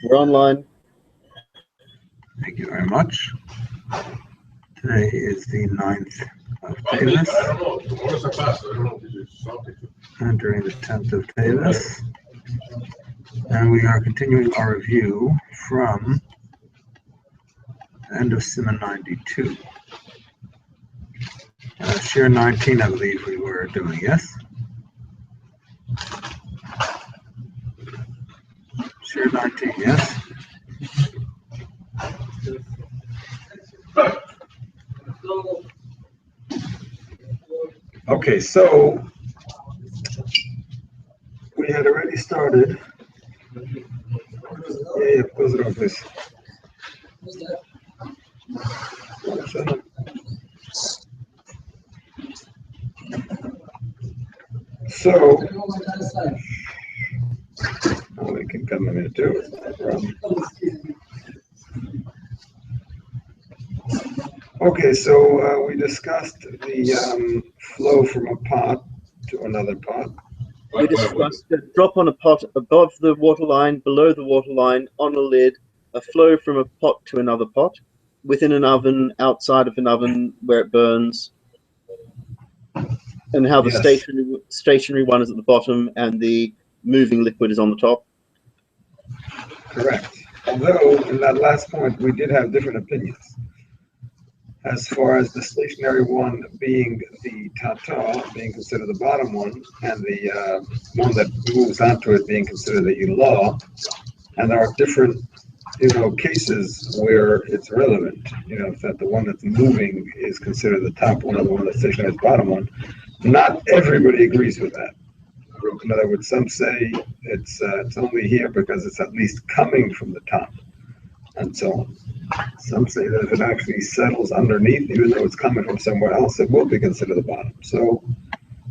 We're online. Thank you very much. Today is the 9th of Tevis, entering the 10th of Tevis, and we are continuing our review from the end of Siman 92. Share 19, I believe we were doing, yes? Share 19, yes? Okay, so we had already started. Yeah, close it off, please. So, we can come in here too. Okay, so we discussed the flow from a pot to another pot. We discussed a drop on a pot above the waterline, below the waterline, on a lid, a flow from a pot to another pot, within an oven, outside of an oven where it burns, and how the stationary one is at the bottom and the moving liquid is on the top. Correct. Although, in that last point, we did have different opinions. As far as the stationary one being the tata, being considered the bottom one, and the one that moves onto it being considered the yulah, and there are different, cases where it's relevant. That the one that's moving is considered the top one, and the one that's stationary is the bottom one. Not everybody agrees with that. In other words, some say it's only here because it's at least coming from the top, and so on. Some say that if it actually settles underneath, even though it's coming from somewhere else, it will be considered the bottom. So,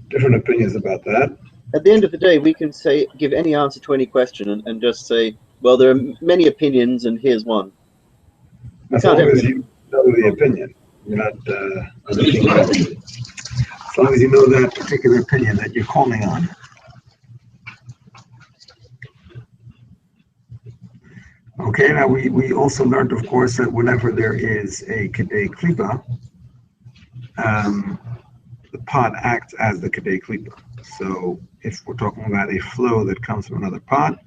different opinions about that. At the end of the day, we can give any answer to any question and just say, well, there are many opinions, and here's one. As long as you know the opinion, you're not looking at it. As long as you know that particular opinion that you're calling on. Okay, now we also learned, of course, that whenever there is a Kedei Klipa, the pot acts as the Kedei Klipa. So if we're talking about a flow that comes from another pot,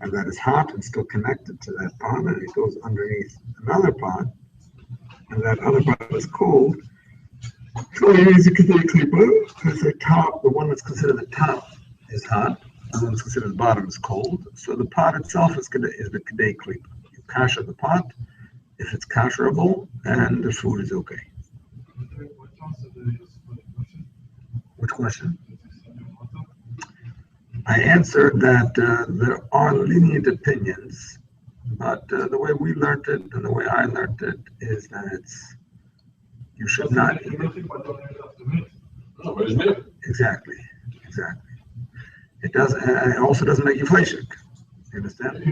and that is hot and still connected to that pot, and it goes underneath another pot, and that other pot is cold, so it is a Kedei Klipa, because the one that's considered the top is hot, and the one that's considered the bottom is cold. So the pot itself is the Kedei Klipa. You kasher the pot if it's kasherable, and the food is okay. Which question? I answered that there are lenient opinions, but the way we learned it and the way I learned it is that you should not eat it. Exactly. It doesn't. It also doesn't make you fleshik. You understand?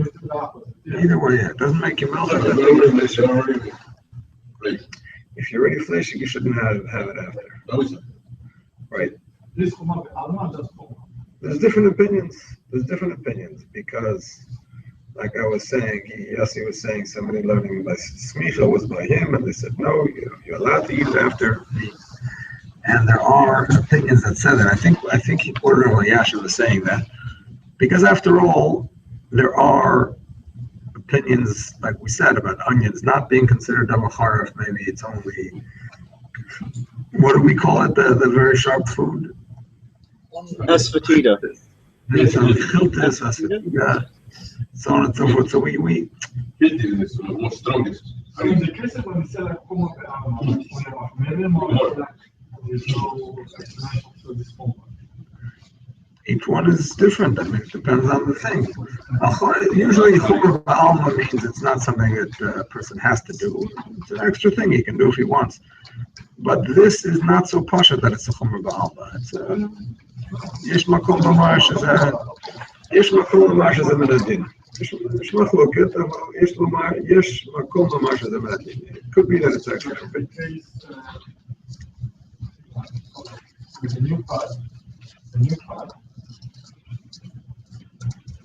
Either way, it doesn't make you melt. If you're already fleshik, you shouldn't have it after. Right. There's different opinions because, like I was saying, Yossi was saying somebody learning by Smicha was by him, and they said no, you're allowed to eat it after meat. And there are opinions that said that. I think he quoted Rabbi Yasha was saying that because after all, there are opinions, like we said, about onions not being considered double harif. Maybe it's only, what do we call it? The very sharp food. Asfatida. So on and so forth. So we each one is different. I mean, it depends on the thing. Usually, chumra ba'alma means it's not something that a person has to do. It's an extra thing he can do if he wants. But this is not so pasha that it's a chumra ba'alma. It's a yesh makom mamash is a minadin. Yesh machloket, yesh makom mamash is a minadin. It could be that it's extra. The new part,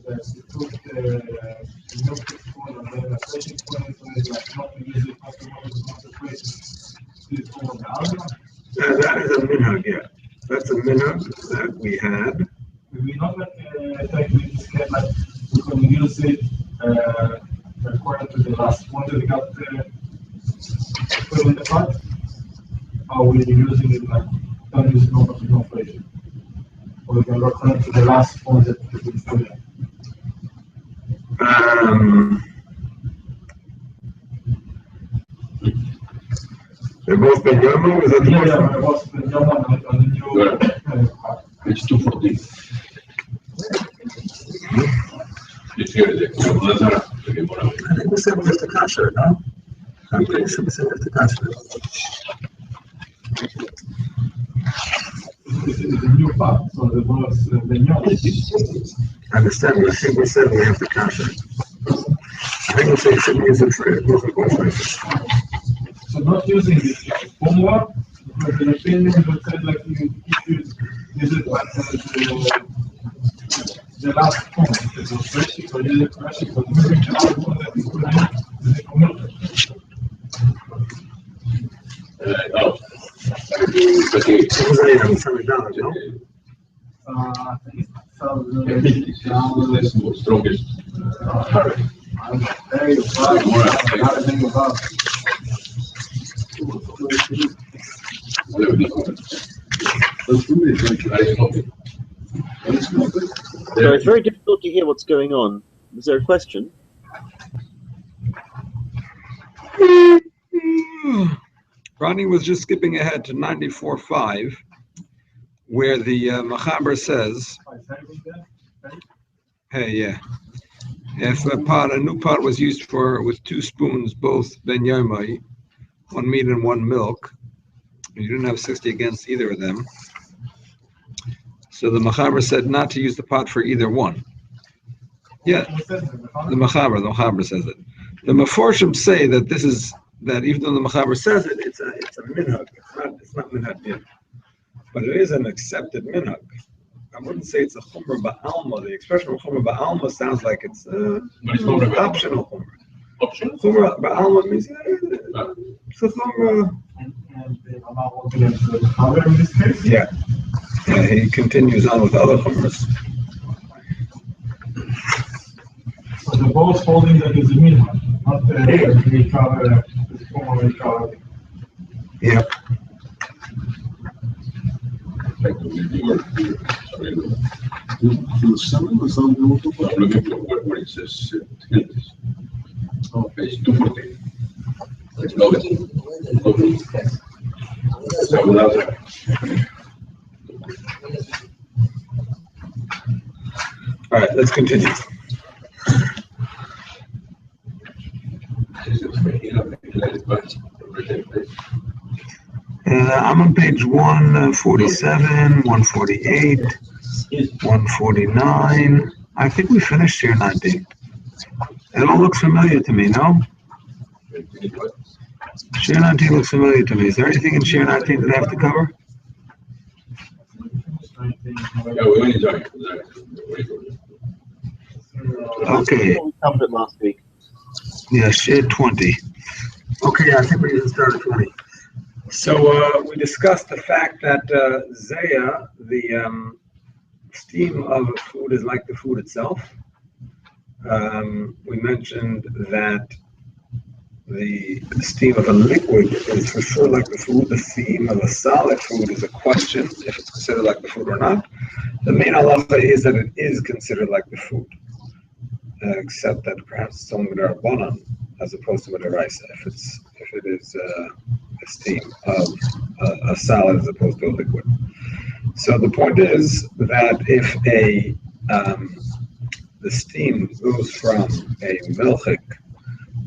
that you took the That is a minhag, yeah. That's a minhag that we had. We not like we just get like we can use it according to the last point that we got put in the part. Or we're using it like don't use normal conflation. Or we can return to the last point that we put in. They've both been Yoma, is that the Yeah, they've both been Yoma on the new part. It's 214. It's here, I think we said we have to kasher, no? I'm pretty sure we said we have to kasher. This is the new part, so the was the Yoma. I understand, but I think we said we have to kasher. I think we said we should use it for both incorporations. So not using this formula, because the opinion would say like if you use it like the last point, the spreadsheet or use it spreadsheet, but moving the other one that you put in the community. $7, no? I think it's strongest. There you go. So it's very difficult to hear what's going on. Is there a question? Ronnie was just skipping ahead to 94.5, where the Machaber says, hey, yeah, if a new pot was used with 2 spoons, both ben yomai, 1 meat and 1 milk, you didn't have 60 against either of them. So the Machaber said not to use the pot for either one. Yeah, the Machaber says it. The Meforshim say that even though the Machaber says it, it's a minhag. It's not minhag yet, but it is an accepted minhag. I wouldn't say it's a chumrah ba'alma. The expression of chumrah ba'alma sounds like it's optional chumrah. Chumrah ba'alma means it's a chumrah. Yeah. Yeah, he continues on with other chumras. So the both holding that is a minhag, not the recover. Yeah. I'm looking for where it says page 214. It's lowest. So without that. All right, let's continue. I'm on page 147, 148, 149. I think we finished year 19. It all looks familiar to me, no? Share 19 looks familiar to me. Is there anything in Share 19 that I have to cover? Okay. We covered it last week. Yeah, Share 20. Okay, I think we even started 20. So we discussed the fact that Zaya, the steam of food, is like the food itself. We mentioned that the steam of a liquid is for sure like the food. The steam of a solid food is a question if it's considered like the food or not. The main halacha is that it is considered like the food, except that perhaps it's only Rabbanan as opposed to Midaraisa if it is a steam of a solid as opposed to a liquid. So the point is that if the steam goes from a milchik,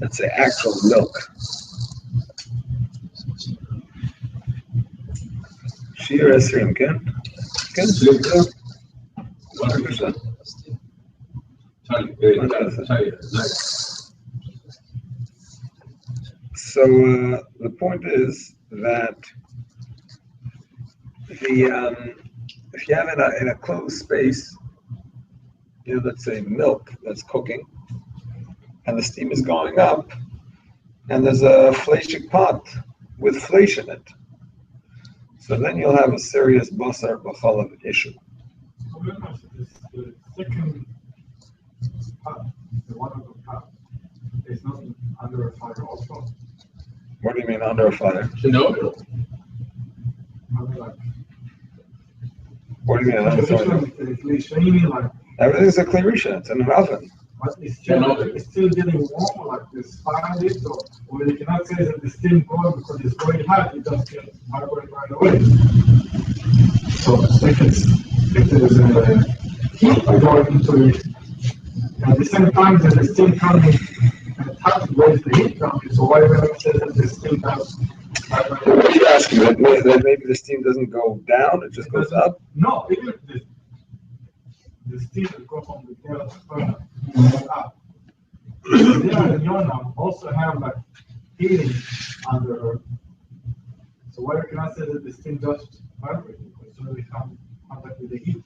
let's say actual milk, Shir Esrim, Ken? Ken? 100%. So the point is that if you have in a closed space, let's say milk that's cooking, and the steam is going up, and there's a fleshik pot with flesh in it. So then you'll have a serious Basar B'Chalav issue. The second pot, the one of the pot, is not under a fire also. What do you mean under a fire? No. What do you mean under a fire? Everything's a Klerisha, it's in an oven. But it's still getting warm, like this fire is, or you cannot say that the steam goes because it's very hot, it doesn't get vibrate right away. So if there's heat going into it, at the same time that the steam coming and hot, where's the heat coming? So why would I say that the steam does vibrate? What are you asking? That maybe the steam doesn't go down, it just goes up? No, even if the steam that goes from the tail burner goes up. There in Yonam also have like heating under. So why can I say that the steam just vibrates? Because it's only come contact with the heat.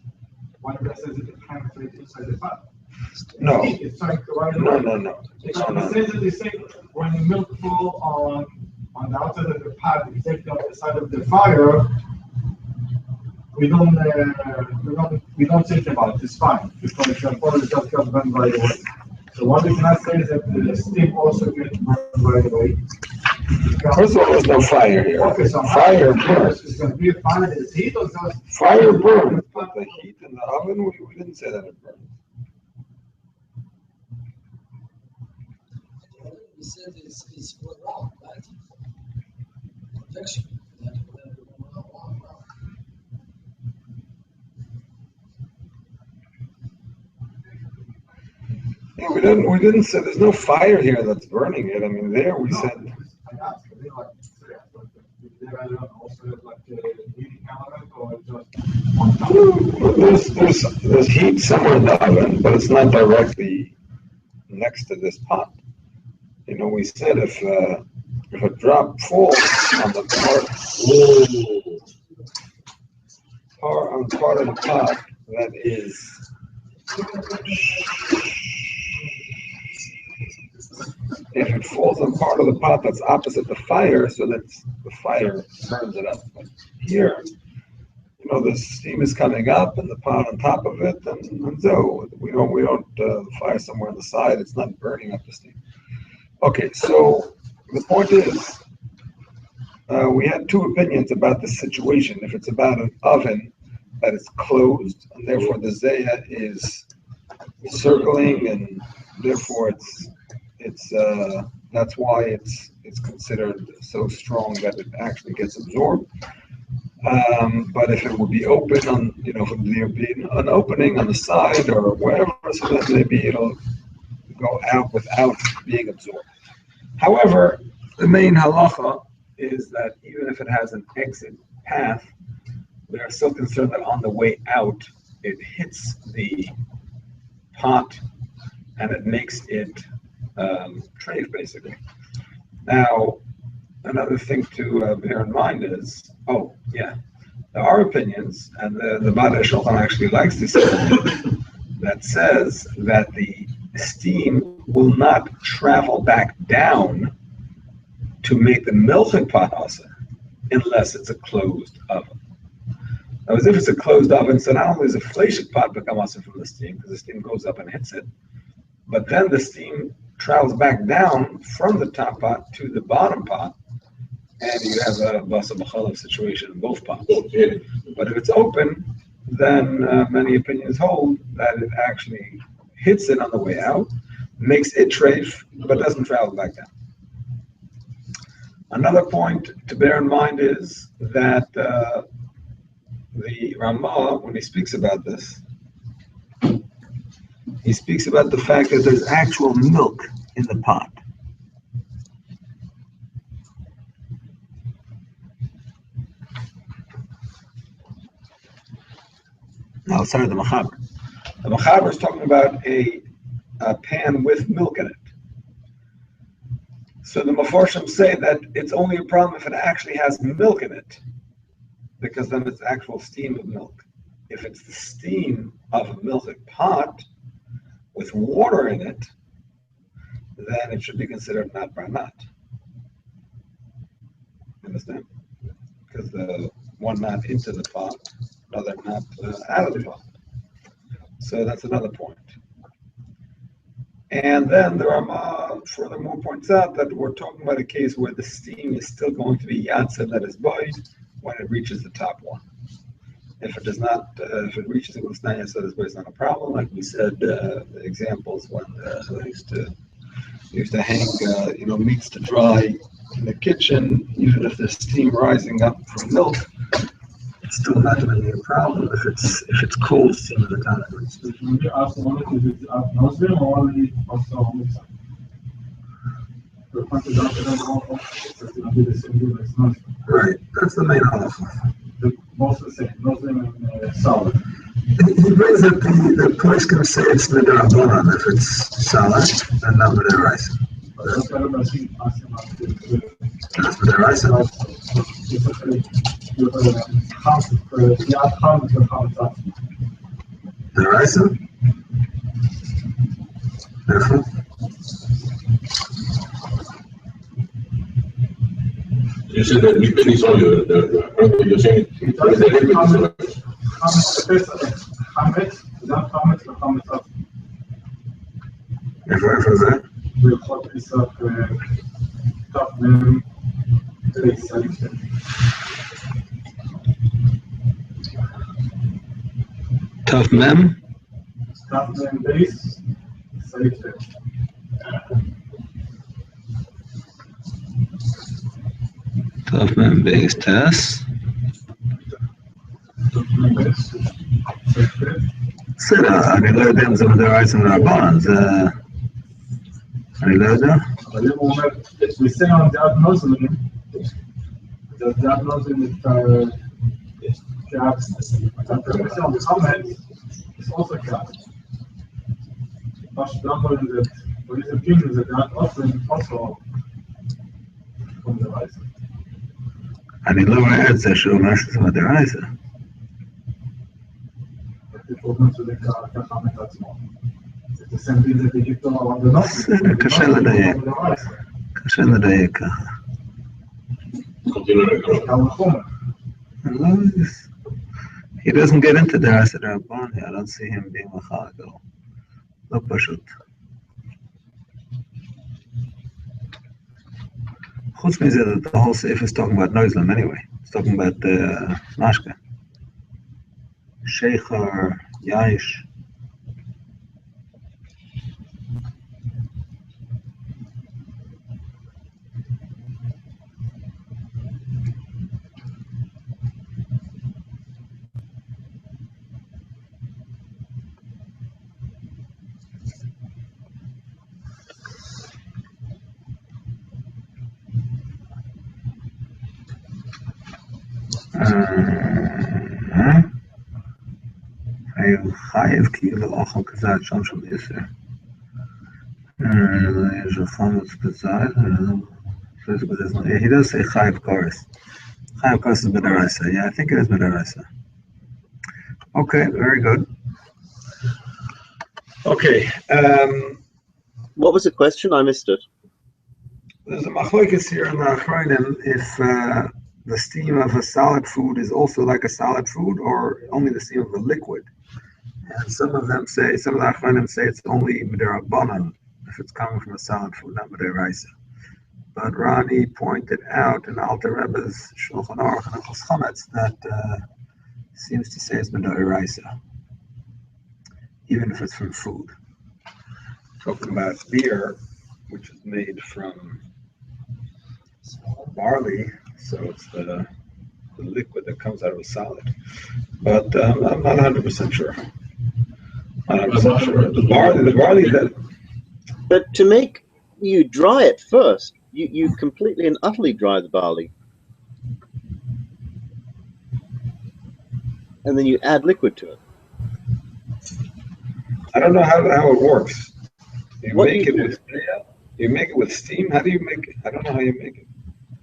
Why can I say that it penetrates inside the pot? No. It's trying to right No. It says that they say when the milk fall on the outside of the pot, it's taken on the side of the fire. We don't think about it. It's fine because the water just got burned right away. So what we cannot say is that the steam also gets burned right away. First of all, there's no fire here. Okay, so Fire burns. It's going to be a fire that is heat or just Fire burns, but the heat in the oven, we didn't say that it burns. We said it's for round, right? Protection. Yeah, we didn't say there's no fire here that's burning it. I mean, there we said. I asked, they like they also have like a heating element or just There's heat somewhere in the oven, but it's not directly next to this pot. You know, we said if a drop falls on the part of the pot that is if it falls on part of the pot that's opposite the fire, so that the fire burns it up. But here, you know, the steam is coming up and the pot on top of it, and so we don't fire somewhere on the side. It's not burning up the steam. Okay, so the point is, we had two opinions about this situation. If it's about an oven that is closed, and therefore the zayah is circling, and therefore it's that's why it's considered so strong that it actually gets absorbed. But if it would be open on, you know, if there be an opening on the side or wherever, so that maybe it'll go out without being absorbed. However, the main halacha is that even if it has an exit path, we are still concerned that on the way out, it hits the pot and it makes it treif, basically. Now, another thing to bear in mind is, there are opinions, and the Basar B'Chalav actually likes this opinion, that says that the steam will not travel back down to make the milchik pot also, unless it's a closed oven. Now, as if it's a closed oven, so not only does a fleshik pot become also from the steam, because the steam goes up and hits it, but then the steam travels back down from the top pot to the bottom pot, and you have a Basar B'Chalav situation in both pots. But if it's open, then many opinions hold that it actually hits it on the way out, makes it treif, but doesn't travel back down. Another point to bear in mind is that the Ramah, when he speaks about this, he speaks about the fact that there's actual milk in the pot. Outside of the Machaber. The Machaber is talking about a pan with milk in it. So the Mefarshim say that it's only a problem if it actually has milk in it, because then it's actual steam of milk. If it's the steam of a milk pot with water in it, then it should be considered not by not. Understand? Because the one knot into the pot, another knot out of the pot. So that's another point. And then there are furthermore points out that we're talking about a case where the steam is still going to be yatsa, that is boy, when it reaches the top one. If it does not, if it reaches it with yatsa, that is boy, it's not a problem. Like we said, the examples when they used to hang, meats to dry in the kitchen, even if there's steam rising up from milk, it's still not going to be a problem if it's cold steam at the time it reaches. When you ask the one if it's up nozzle or only also mixer? The point is after that also, it's going to be the same thing as nozzle. Right, that's the main halacha. Both the same, nozzle and solid. He brings up the place can say it's midarabanan if it's solid and not midaraisa. That's what I'm asking about. That's midaraisa. Midaraisa? Therefore? You said that depending on you're saying what is the limit? If that? Tough mem? Tough mem base, selected. Tough mem base test. בסדר, אני לא יודע אם זה מדרייסה מהרבנן, זה... אני לא יודע. אבל אם הוא אומר, ניסיון על דעת נוזלים, דעת נוזלים אתה ניסיון בחמד, it's also cat. מה שגם קוראים לזה, פוליטים פינים זה דעת נוזלים, also מדרייסה. אני לא רואה את זה שהוא אומר שזה מדרייסה. קשה לדייק. קשה לדייק ככה. He doesn't get into the Rabban here. I don't see him being machal. לא פשוט. חוץ מזה, the whole seif is talking about noislam anyway. It's talking about mashka. Sheikhar, Yaish. חייב כאילו אוכל כזאת שם של 10. יש חמץ כזאת. He does say chayiv chorus. Chayiv chorus is midaraisa. Yeah, I think it is midaraisa. Okay, very good. Okay. What was the question? I missed it. There's a machlokes here in the Achronim if the steam of a solid food is also like a solid food or only the steam of a liquid. And some of the Achronim say it's only midarabanan if it's coming from a solid food, not midaraisa. But Rani pointed out in Alter Rebbe's Shulchan Aruch and Achos Chametz that seems to say it's midaraisa, even if it's from food. Talking about beer, which is made from barley, so it's the liquid that comes out of a solid. But I'm not 100% sure. The barley that... But to make you dry it first, you completely and utterly dry the barley. And then you add liquid to it. I don't know how it works. You make it with steam? How do you make it? I don't know how you make it.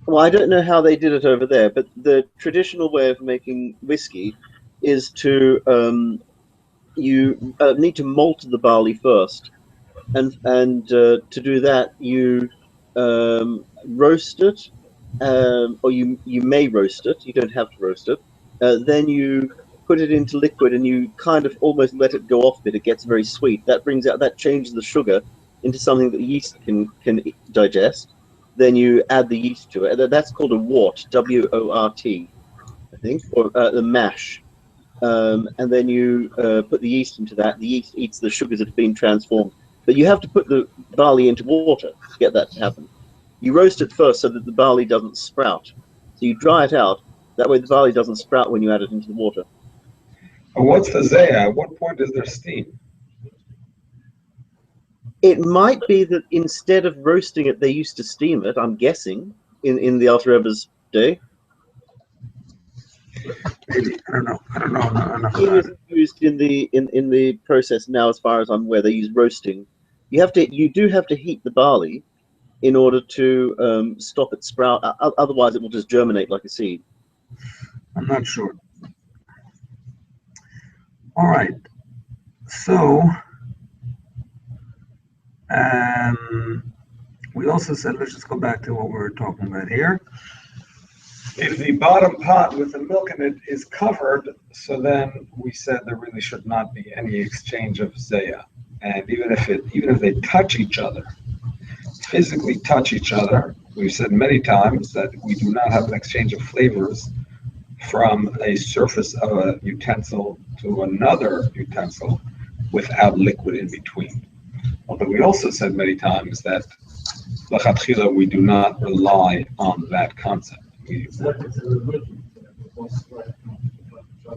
Well, I don't know how they did it over there, but the traditional way of making whiskey is to you need to malt the barley first, and to do that, you roast it, or you may roast it. You don't have to roast it. Then you put it into liquid, and you kind of almost let it go off a bit. It gets very sweet. That changes the sugar into something that the yeast can digest. Then you add the yeast to it. That's called a wort, W-O-R-T, I think, or the mash. And then you put the yeast into that. The yeast eats the sugars that have been transformed. But you have to put the barley into water to get that to happen. You roast it first so that the barley doesn't sprout. So you dry it out. That way the barley doesn't sprout when you add it into the water. What's the zaya? At what point is there steam? It might be that instead of roasting it, they used to steam it, I'm guessing, in the Alter Rebbe's day. Maybe. I don't know. I don't know enough Steam about it. isn't used in the process now, as far as I'm aware. They use roasting. You do have to heat the barley in order to stop it sprout. Otherwise, it will just germinate like a seed. I'm not sure. All right. So, we also said, let's just go back to what we were talking about here. If the bottom pot with the milk in it is covered, so then we said there really should not be any exchange of zaya. And even if they touch each other, physically touch each other, we've said many times that we do not have an exchange of flavors from a surface of a utensil to another utensil without liquid in between. Although we also said many times that l'chatchila we do not rely on that concept.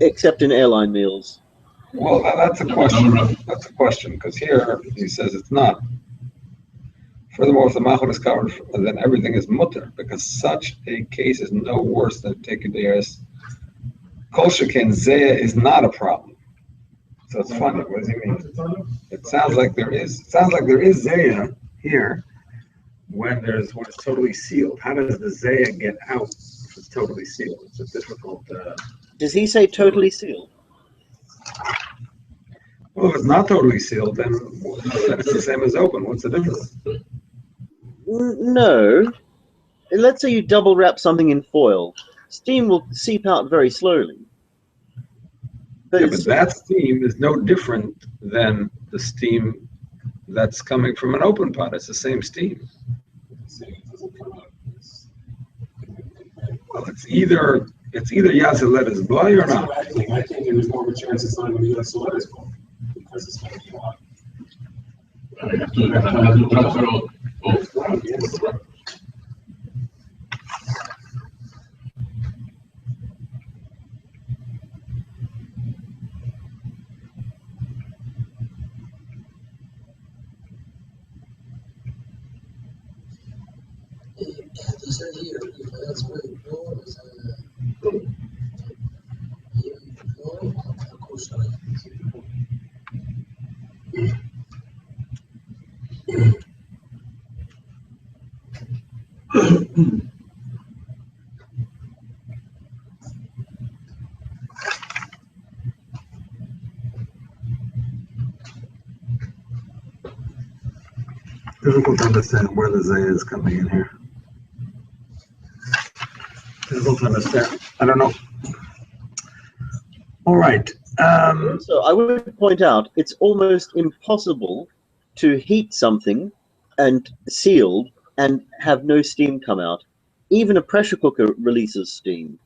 Except in airline meals. Well, that's a question. That's a question, because here he says it's not. Furthermore, if the machon is covered, then everything is mutter, because such a case is no worse than tekederis. Kol sheken zaya is not a problem. So it's funny. What does he mean? It sounds like there is. It sounds like there is zaya here when it's totally sealed. How does the zaya get out if it's totally sealed? It's a difficult. Does he say totally sealed? Well, if it's not totally sealed, then it's the same as open. What's the difference? No. Let's say you double wrap something in foil. Steam will seep out very slowly. But that steam is no different than the steam that's coming from an open pot. It's the same steam. Well, it's either Yazelet is bloy or not. I think there's more of a chance it's not going to be Yazelet is bloy because it's going to be hot. Difficult to understand where the zaya is coming in here. Difficult to understand. I don't know. All right. So I would point out it's almost impossible to heat something and sealed and have no steam come out. Even a pressure cooker releases steam.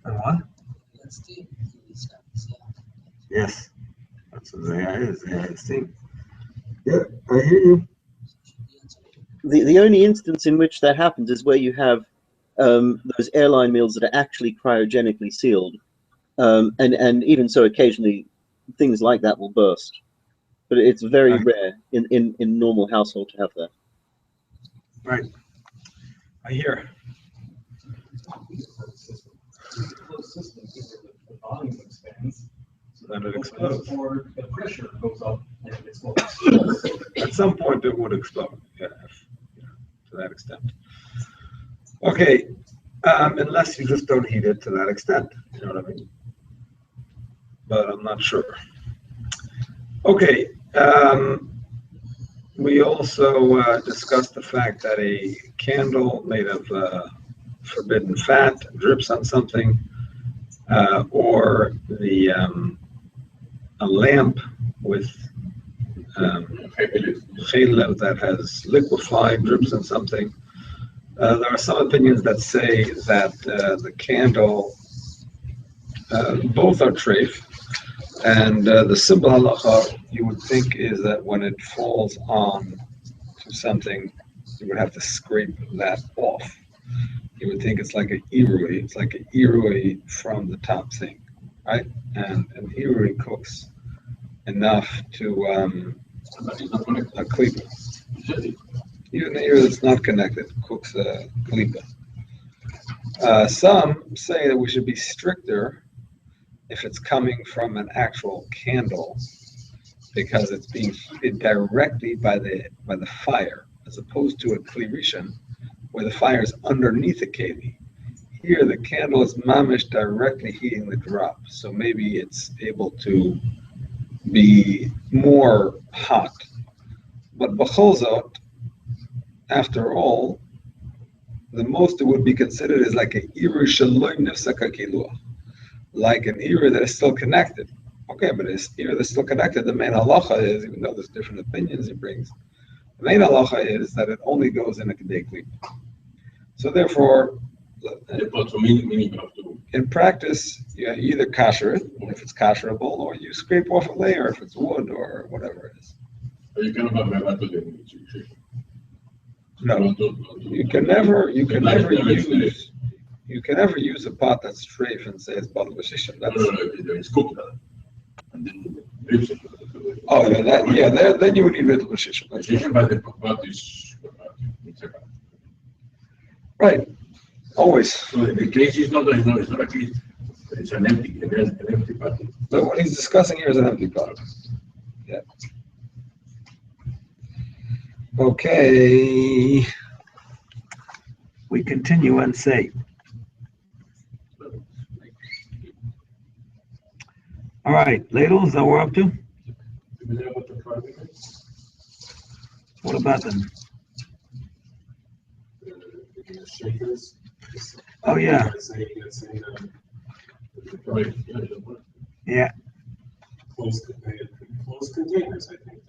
And what? Yes. That's what zaya is. Zaya is steam. Yeah, I hear you. The only instance in which that happens is where you have those airline meals that are actually cryogenically sealed. And even so, occasionally things like that will burst. But it's very rare in normal household to have that. Right. I hear. The volume expands. So then it explodes. Or the pressure goes up and it explodes. At some point it would explode. Yeah. to that extent. Okay, unless you just don't heat it to that extent, you know what I mean? But I'm not sure. Okay, we also discussed the fact that a candle made of forbidden fat drips on something, or a lamp with chaylev that has liquefied drips on something. There are some opinions that say that the candle, both are treif, and the simple halacha you would think is that when it falls on to something, you would have to scrape that off. You would think it's like an irui. It's like an irui from the top thing, right? And an irui cooks enough to a klipa. Even an irui that's not connected cooks a klipa. Some say that we should be stricter if it's coming from an actual candle, because it's being heated directly by the fire, as opposed to a kli rishon, where the fire is underneath the keli. Here, the candle is mamish directly heating the drop, so maybe it's able to be more hot. But b'chol zot, after all, the most it would be considered is like an iru shaloi nifsaka kiluah, like an iru that is still connected. Okay, but it's iru that's still connected. The main halacha is, even though there's different opinions he brings, the main halacha is that it only goes in a kedei klip. So therefore, in practice, you either kasher it, if it's kasherable, or you scrape off a layer if it's wood or whatever it is. No, you can never use a pot that's treif and say it's bottle b'shishim. It's cooked. Oh, then you would need little b'shishim. Right, always. So the case is not a case. It's an empty pot. So what he's discussing here is an empty pot. Yeah. Okay. We continue and say. All right, ladles, that we're up to? What about them? Shakers. Oh, yeah. Yeah. Closed containers, I think.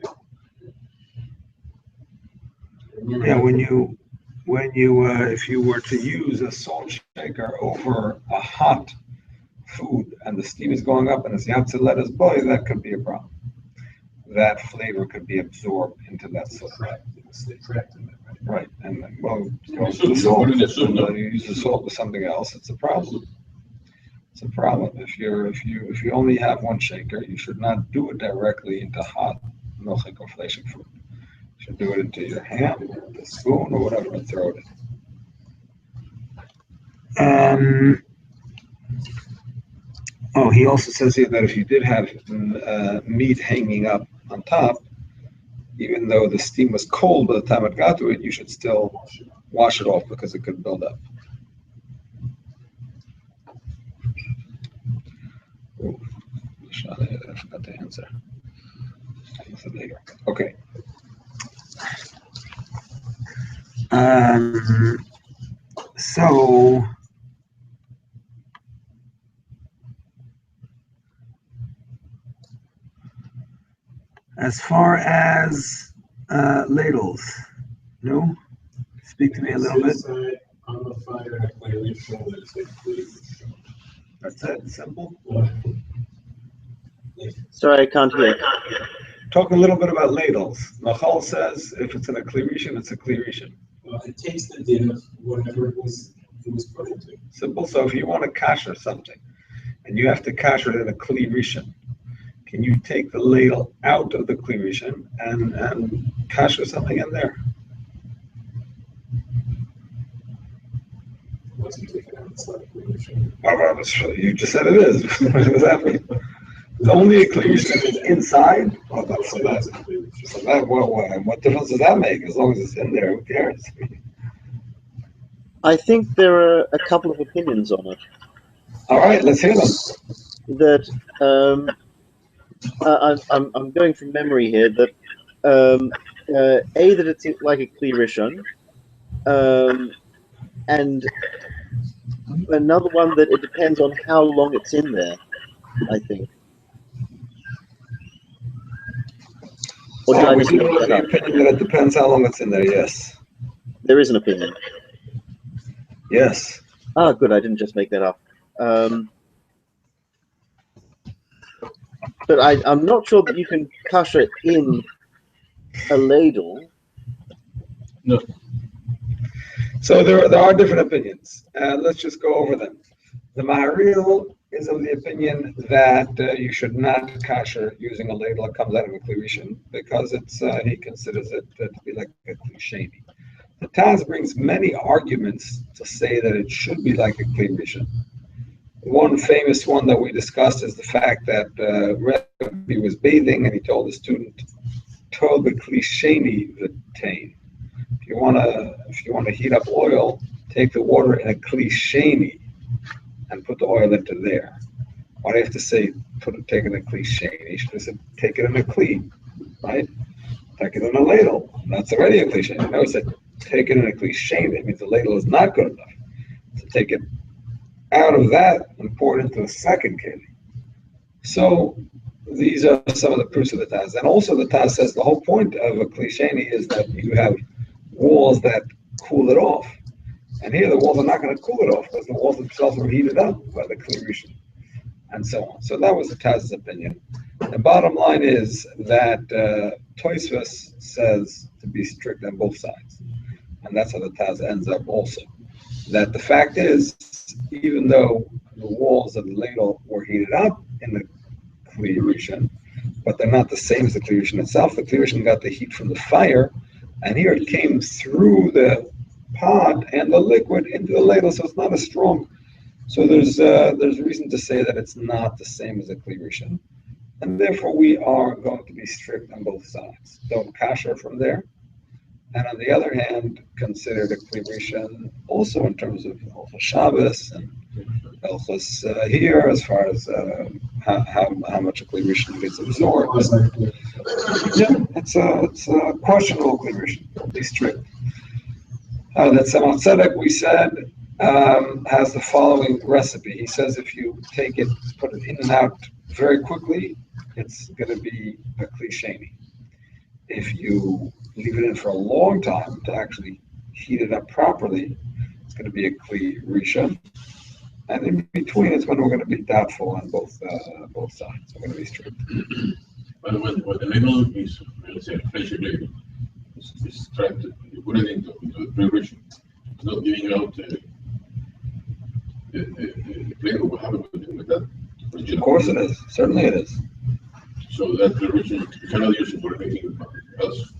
Yeah, if you were to use a salt shaker over a hot food and the steam is going up and it's lettuce boy, that could be a problem. That flavor could be absorbed into that salt. Right, and then, you use the salt with something else, it's a problem. It's a problem. If you only have one shaker, you should not do it directly into hot milchik or fleshik food. You should do it into your hand or the spoon or whatever and throw it in. He also says here that if you did have meat hanging up on top, even though the steam was cold by the time it got to it, you should still wash it off because it could build up. Oh, I forgot to answer. I'll answer later. Okay. So as far as ladles, no? Speak to me a little bit. On the fire, That's it, simple. Sorry, I can't hear. Talk a little bit about ladles. Machal says if it's in a kli rishon, it's a kli rishon. Well, it takes the din of whatever it was put into. Simple. So if you want to kasher something, and you have to kasher it in a kli rishon, can you take the ladle out of the kli rishon and kasher something in there? Once you take it out, it's not a kli rishon. You just said it is. What does that mean? It's only a kli rishon inside. Oh, that's so bad. So that, what difference does that make? As long as it's in there, who cares? I think there are a couple of opinions on it. All right, let's hear them. That I'm going from memory here. That that it's like a Kli Rishon, and another one that it depends on how long it's in there. I think. Or did I We just do make have that the up? opinion that it depends how long it's in there. Yes. There is an opinion. Yes. Ah, good. I didn't just make that up. But I'm not sure that you can kasher it in a ladle. No. So there are different opinions. Let's just go over them. The Maharil is of the opinion that you should not kasher using a ladle that comes out of a Kli Rishon because he considers it to be like a Kli Sheni. The Taz brings many arguments to say that it should be like a Kli Rishon. One famous one that we discussed is the fact that Rabbi was bathing and he told the student, "Tol b'Kli Sheni v'tein." If you want to heat up oil, take the water in a Kli Sheni and put the oil into there. Why do you have to say take it in a Kli Sheni? You should have said take it in a Kli, right? Take it in a ladle. That's already a Kli Sheni. No, it said take it in a Kli Sheni. That means the ladle is not good enough. So take it out of that and pour it into the second keli. So these are some of the proofs of the Taz. And also the Taz says the whole point of a Kli Sheni is that you have walls that cool it off. And here the walls are not going to cool it off because the walls themselves were heated up by the Kli Rishon and so on. So that was the Taz's opinion. The bottom line is that Tosfos says to be strict on both sides. And that's how the Taz ends up also. That the fact is, even though the walls of the ladle were heated up in the Kli Rishon, but they're not the same as the Kli Rishon itself. The Kli Rishon got the heat from the fire, and here it came through the pot and the liquid into the ladle, so it's not as strong. So there's reason to say that it's not the same as a Kli Rishon, and therefore we are going to be strict on both sides. Don't kasher from there. And on the other hand, consider the Kli Rishon also in terms of Hilchos Shabbos and Hilchos here, as far as how much a Kli Rishon gets absorbed. Yeah, it's a questionable Kli Rishon. Be strict. That Tzemach Tzedek, we said, has the following recipe. He says if you take it, put it in and out very quickly, it's going to be a Kli Sheni. If you leave it in for a long time to actually heat it up properly, it's going to be a Kli Rishon. And in between is when we're going to be doubtful on both sides. We're going to be strict. But when the ladle is, let's say, a fresh ladle, it's trying to put it into the Kli Rishon. It's not giving out the flavor. What happened with that? Of course it is. Certainly it is. So that Kli Rishon, you cannot use it for anything else.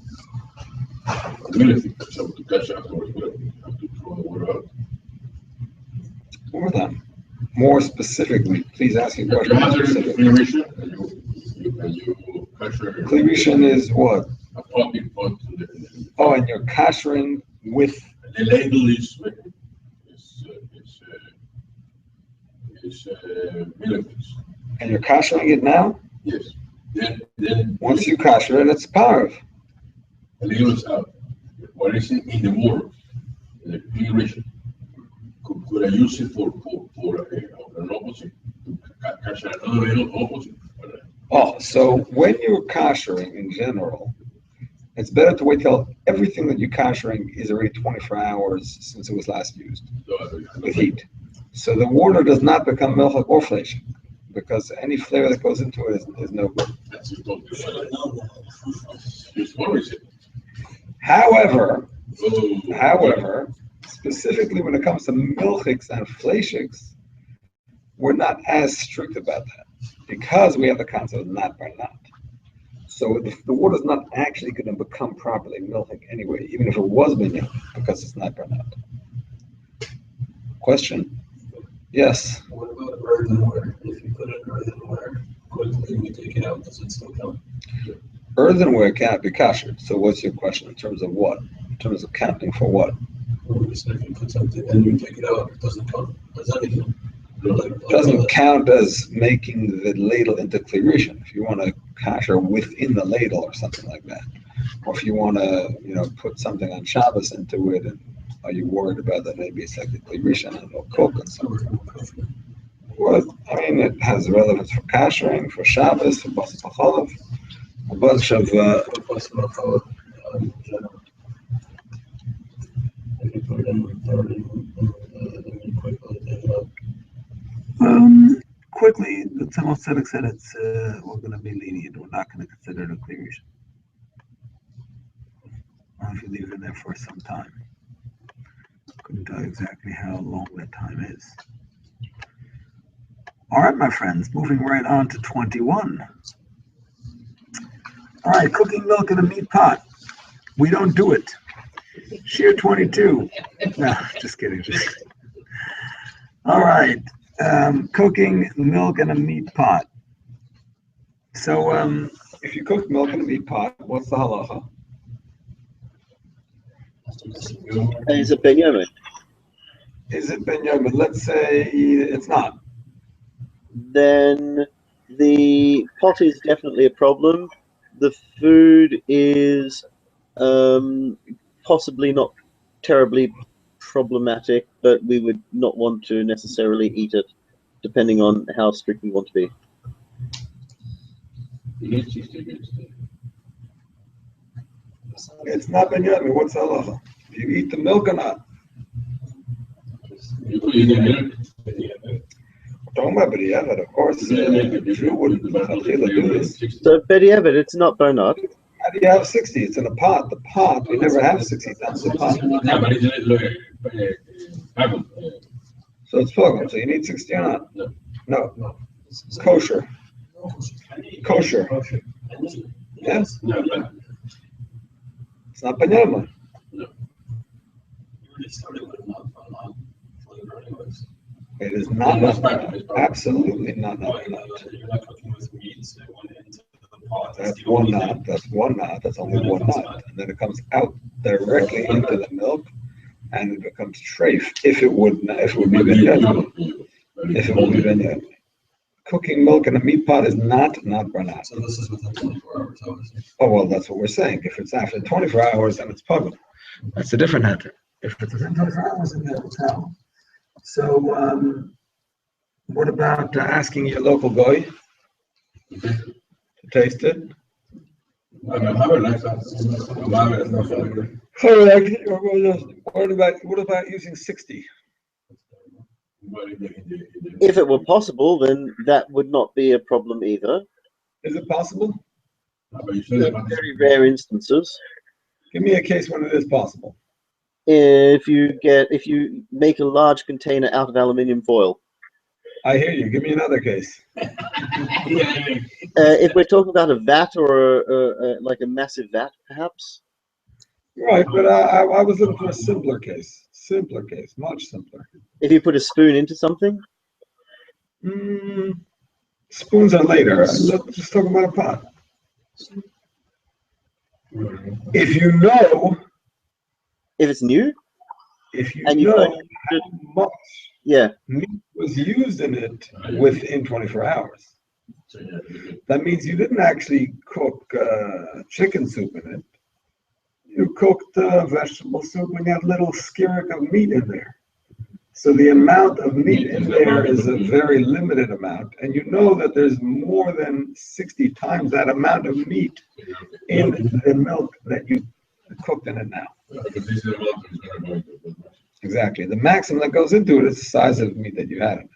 So to catch afterwards, you have to throw the water out. More than. More specifically, please ask your question. Kli Rishon, and you kasher. Kli Rishon is what? A popping pot. Oh, and you're kashering with. The ladle is millimeters. And you're kashering it now? Yes. Then once you kasher it, it's parv. The ladle is out. What is in the water? The Kli Rishon. Could I use it for an opposite? To catch another ladle opposite? Oh, so when you're kashering in general, it's better to wait till everything that you're kashering is already 24 hours since it was last used with heat. So the water does not become milchik or fleshik because any flavor that goes into it is no good. However, specifically when it comes to milchiks and fleshiks, we're not as strict about that because we have the concept of not by not. So the water is not actually going to become properly milchik anyway, even if it was minyan, because it's not by not. Question? Yes. What about earthenware? If you put it in earthenware, quickly we take it out, does it still count? Earthenware cannot be kasher. So what's your question in terms of what? In terms of counting for what? Or we say if you put something and you take it out, it doesn't count as anything. It doesn't count as making the ladle into klirishin. If you want to kasher within the ladle or something like that, or if you want to, put something on Shabbos into it, and are you worried about that? Maybe it's like the klirishin and it'll cook and something. Well, I mean, it has relevance for kashering, for Shabbos, for Basar B'Chalav, a bunch of. Quickly, the Tzemach Tzedek said it's we're going to be lenient. We're not going to consider it a klirishin. If you leave it there for some time, couldn't tell you exactly how long that time is. All right, my friends, moving right on to 21. All right, cooking milk in a meat pot. We don't do it. Shear 22. No, just kidding. All right, cooking milk in a meat pot. So if you cook milk in a meat pot, what's the halacha? Is it ben yomim? Is it ben yomim? Let's say it's not. Then the pot is definitely a problem. The food is possibly not terribly problematic, but we would not want to necessarily eat it, depending on how strict we want to be. It's not ben yomim. What's the halacha? Do you eat the milk or not? Talking about b'diavad, of course. You wouldn't do this. So b'diavad, it's not bonat. How do you have 60? It's in a pot. The pot, we never have 60 times the pot. So it's pogum. So you need 60 or not? No. Kosher. Kosher. Yes? It's not ben yomim. It is not absolutely not. You're not cooking with meats that went into the pot. That's one knot. That's one knot. That's only one knot. And then it comes out directly into the milk, and it becomes treif. If it would be ben yomim. If it would be ben yomim. Cooking milk in a meat pot is not barnat. So this is within 24 hours, obviously. Oh well, that's what we're saying. If it's after 24 hours, then it's pugum. That's a different heter. If it's within 24 hours, then it'll tell. So, what about asking your local guy to taste it? What about using 60? If it were possible, then that would not be a problem either. Is it possible? Very rare instances. Give me a case when it is possible. If you make a large container out of aluminium foil. I hear you. Give me another case. If we're talking about a vat or like a massive vat, perhaps. Right, but I was looking for a simpler case. Simpler case, much simpler. If you put a spoon into something. Spoons are later. Let's just talk about a pot. If you know. If it's new, if you and you know how much meat was used in it within 24 hours, that means you didn't actually cook chicken soup in it. You cooked vegetable soup and you had a little skirrick of meat in there. So the amount of meat in there is a very limited amount, and you know that there's more than 60 times that amount of meat in the milk that you cooked in it now. Exactly. The maximum that goes into it is the size of meat that you had in it.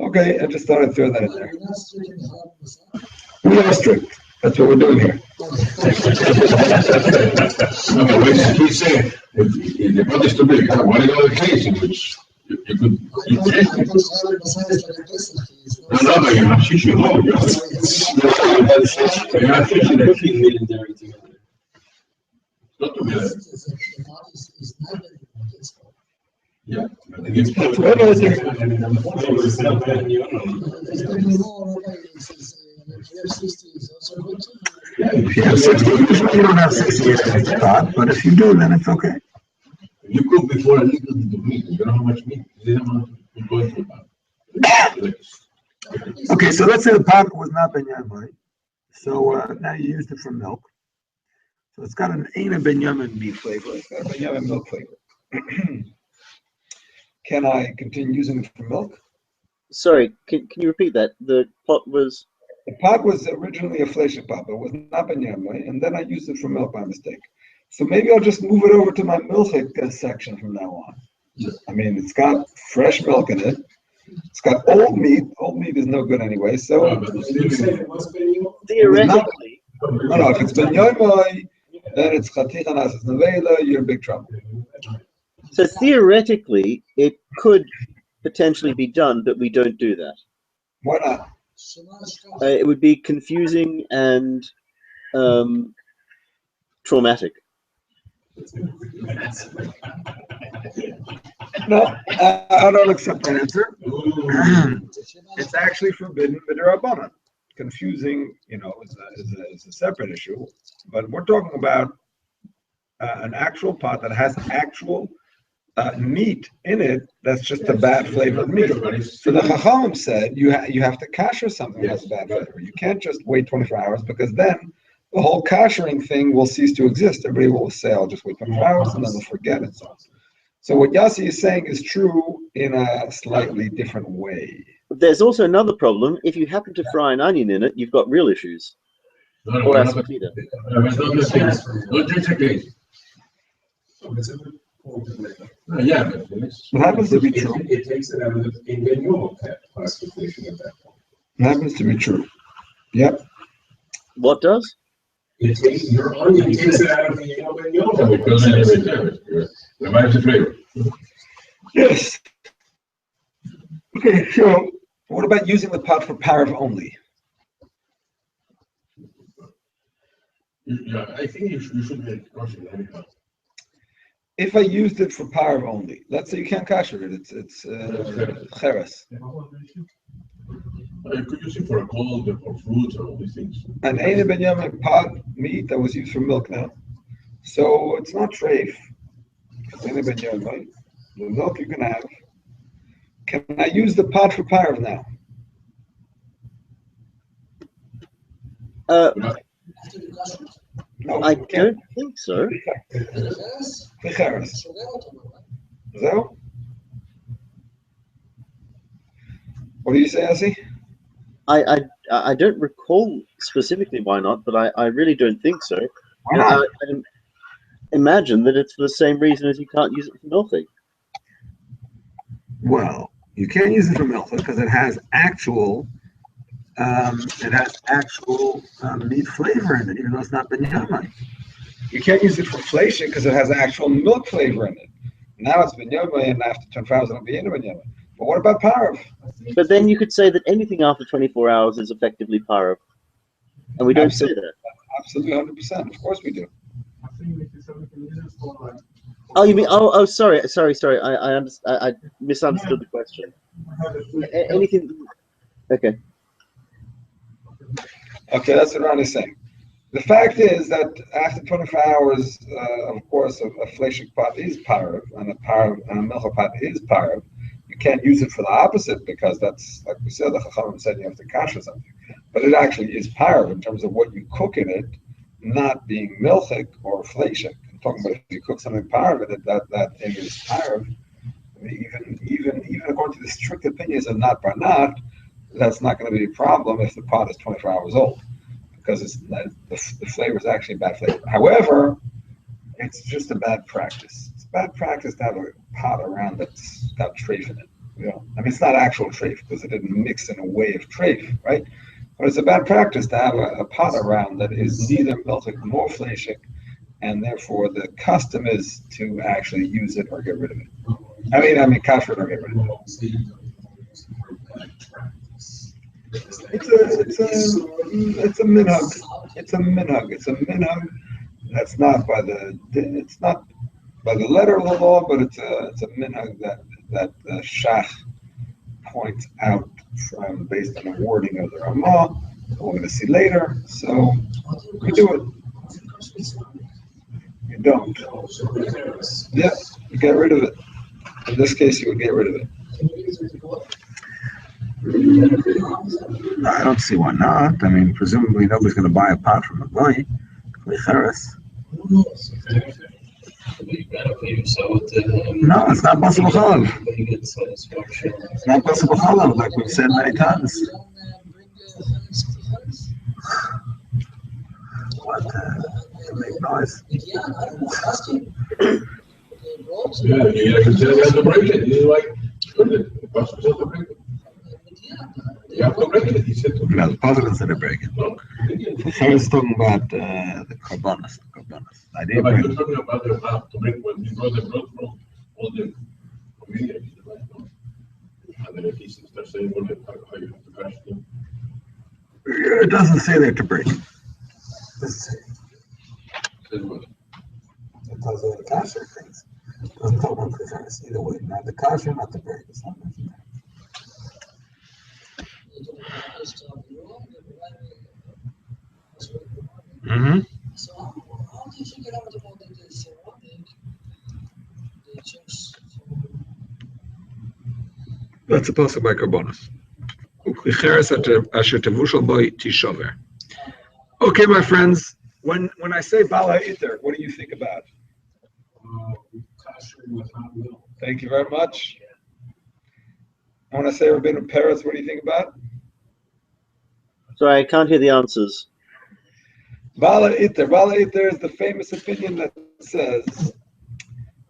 Okay, I just thought I'd throw that in there. We are strict. That's what we're doing here. No, but he's saying if the pot is too big, what is the other case in which you could eat it? No, but you're not fishing home. You're not fishing the meat and dairy together. Not together. Yeah, I think it's If you have 60, you don't have 60 in the pot, but if you do, then it's okay. You cook before a little bit of meat. You don't know how much meat. You don't know to go into the pot. Okay, so let's say the pot was not ben yamai. So now you used it for milk. So it's got an Eina ben yamin meat flavor. It's got a ben yamin milk flavor. Can I continue using it for milk? Sorry, can you repeat that? The pot was. The pot was originally a fleischer pot, but it was not ben yamin, and then I used it for milk by mistake. So maybe I'll just move it over to my milchik section from now on. I mean, it's got fresh milk in it. It's got old meat. Old meat is no good anyway. So Theoretically. No, if it's ben yomai, then it's chaticha nasas nevela. You're in big trouble. So theoretically, it could potentially be done, but we don't do that. Why not? It would be confusing and traumatic. No, I don't accept that answer. It's actually forbidden b'derabbanan. Confusing, is a separate issue. But we're talking about an actual pot that has actual meat in it. That's just a bad flavored meat. So the Chachamim said you have to kasher something that has a bad flavor. You can't just wait 24 hours because then the whole kashering thing will cease to exist. Everybody will say, "I'll just wait 24 hours," and then they'll forget it. So what Yossi is saying is true in a slightly different way. There's also another problem. If you happen to fry an onion in it, you've got real issues. Or asafoetida. Yeah, It happens to be true. It takes it out of the normal classification at that point. It happens to be true. Yep. What does? It takes your onion, it takes it out of the yellow. because it revives the flavor. Yes. Okay, so what about using the pot for parav only? Yeah, I think you should be cautious anyhow. If I used it for parav only, let's say you can't kasher it, it's cheres. You could use it for a cold or fruits or all these things. An Eina ben yamin pot meat that was used for milk now. So it's not treif. It's Eina ben yamin. The milk you can have. Can I use the pot for parav now? No, I don't think so. Cheres. So? What do you say, Asi? I don't recall specifically why not, but I really don't think so. Why not? I imagine that it's for the same reason as you can't use it for milking. Well, you can't use it for milk because it has actual meat flavor in it, even though it's not ben yamin. You can't use it for fleishing because it has actual milk flavor in it. Now it's ben yamin, and after 24 hours it'll be in ben yamin. But what about parav? But then you could say that anything after 24 hours is effectively parav. And we don't say that. Absolutely, 100%. Of course we do. Oh, you mean? Oh, sorry. I misunderstood the question. Anything? Okay. Okay, that's what Ronnie's saying. The fact is that after 24 hours, of course, a fleishik pot is parav, and a milcha pot is parav. You can't use it for the opposite because that's, like we said, the Chachamim said you have to kasher something. But it actually is parav in terms of what you cook in it, not being milchik or fleishik. I'm talking about if you cook something parav in it, that thing is parav. Even according to the strict opinions of not barnat, that's not going to be a problem if the pot is 24 hours old, because the flavor is actually a bad flavor. However, it's just a bad practice. It's bad practice to have a pot around that's got treif in it. I mean, it's not actual treif because it didn't mix in a way of treif, right? But it's a bad practice to have a pot around that is neither milchik nor fleishik, and therefore the custom is to actually use it or get rid of it. I mean, kasher it or get rid of it. It's a minhag. It's a minhag. That's not by the letter of the law, but it's a minhag that the Shach points out based on the wording of the Ramah. We're going to see later. So we do it. You don't. Yeah, you get rid of it. In this case, you would get rid of it. I don't see why not. I mean, presumably nobody's going to buy a pot from a guy. Klicheres. No, it's not Basar B'Chalav. It's not Basar B'Chalav, like we've said many times. What? To make noise. Yeah, you have to break it. You like, to break it. You have to break it. He said to No, the positive said to break it. Klicheres is talking about the carbonas. I didn't but break you're talking about the half to break when you draw the blood from all the comedians, right? And then he starts saying how you have to catch them. it. Doesn't say there to break it. It doesn't say. Says what? It tells you the kasher things. It doesn't talk about klicheres either way. Not the kasher, not the break. It's not mentioned there. Mm-hmm. So how did you get out about the ceramic? They just That's supposed to be carbonas. Okay, my friends. When I say bala iter, what do you think about? With hot milk. Thank you very much. When I say Rabbeinu Peretz, what do you think about? Sorry, I can't hear the answers. Bala iter. Bala iter is the famous opinion that says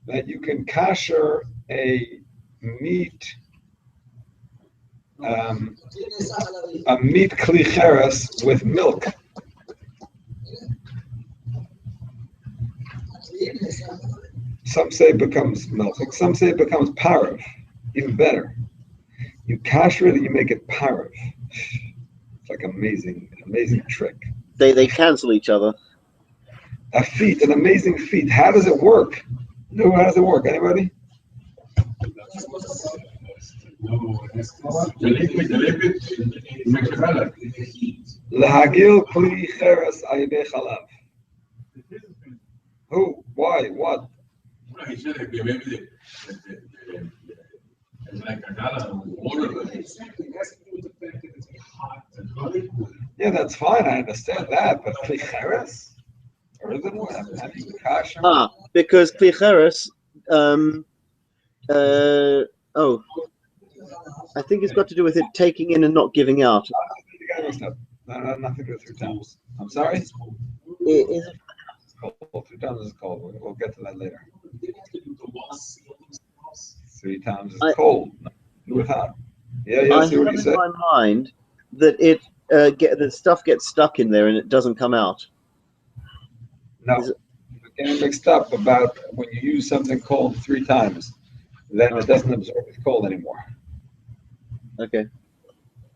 that you can kasher a meat klicheres with milk. Some say it becomes milk. Some say it becomes parav. Even better. You kasher it and you make it parav. It's like amazing trick. They cancel each other. A feat, an amazing feat. How does it work? No, how does it work? Anybody? The liquid makes it halal. Lahagil kli cheres ayidei chalav. Who? Why? What? Well, he said that maybe it's like a gallon of water. Exactly. It has to do with the fact that it's hot and liquid. Yeah, that's fine. I understand that. But kli cheres? Or is it what? How do you kasher? Because klicheres, I think it's got to do with it taking in and not giving out. No, nothing to do with 3 times. I'm sorry? Is it? It's cold. 3 times is cold. We'll get to that later. 3 times is cold. Nothing with hot. Yeah, I see what have you in said? my mind that it the stuff gets stuck in there and it doesn't come out. No. You're getting mixed up about when you use something cold 3 times, then it doesn't absorb with cold anymore. Okay.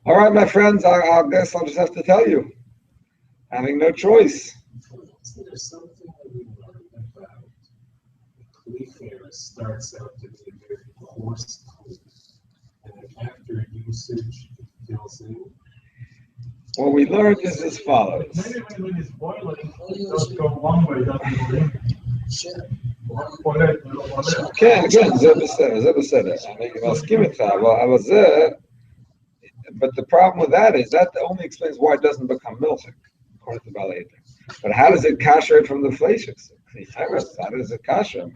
All right, my friends, I guess I'll just have to tell you. Having no choice. There's something that we learned about klicheres starts out to be a very coarse clean, and then after usage, it fills in. What we learned is as follows. Maybe when it's boiling, it does go one way, doesn't go in. כן, זה בסדר. אני מסכים איתך, but the problem with that is that only explains why it doesn't become milchik, according to Bala Iter. But how does it kasher it from the fleishiks? How does it kasher?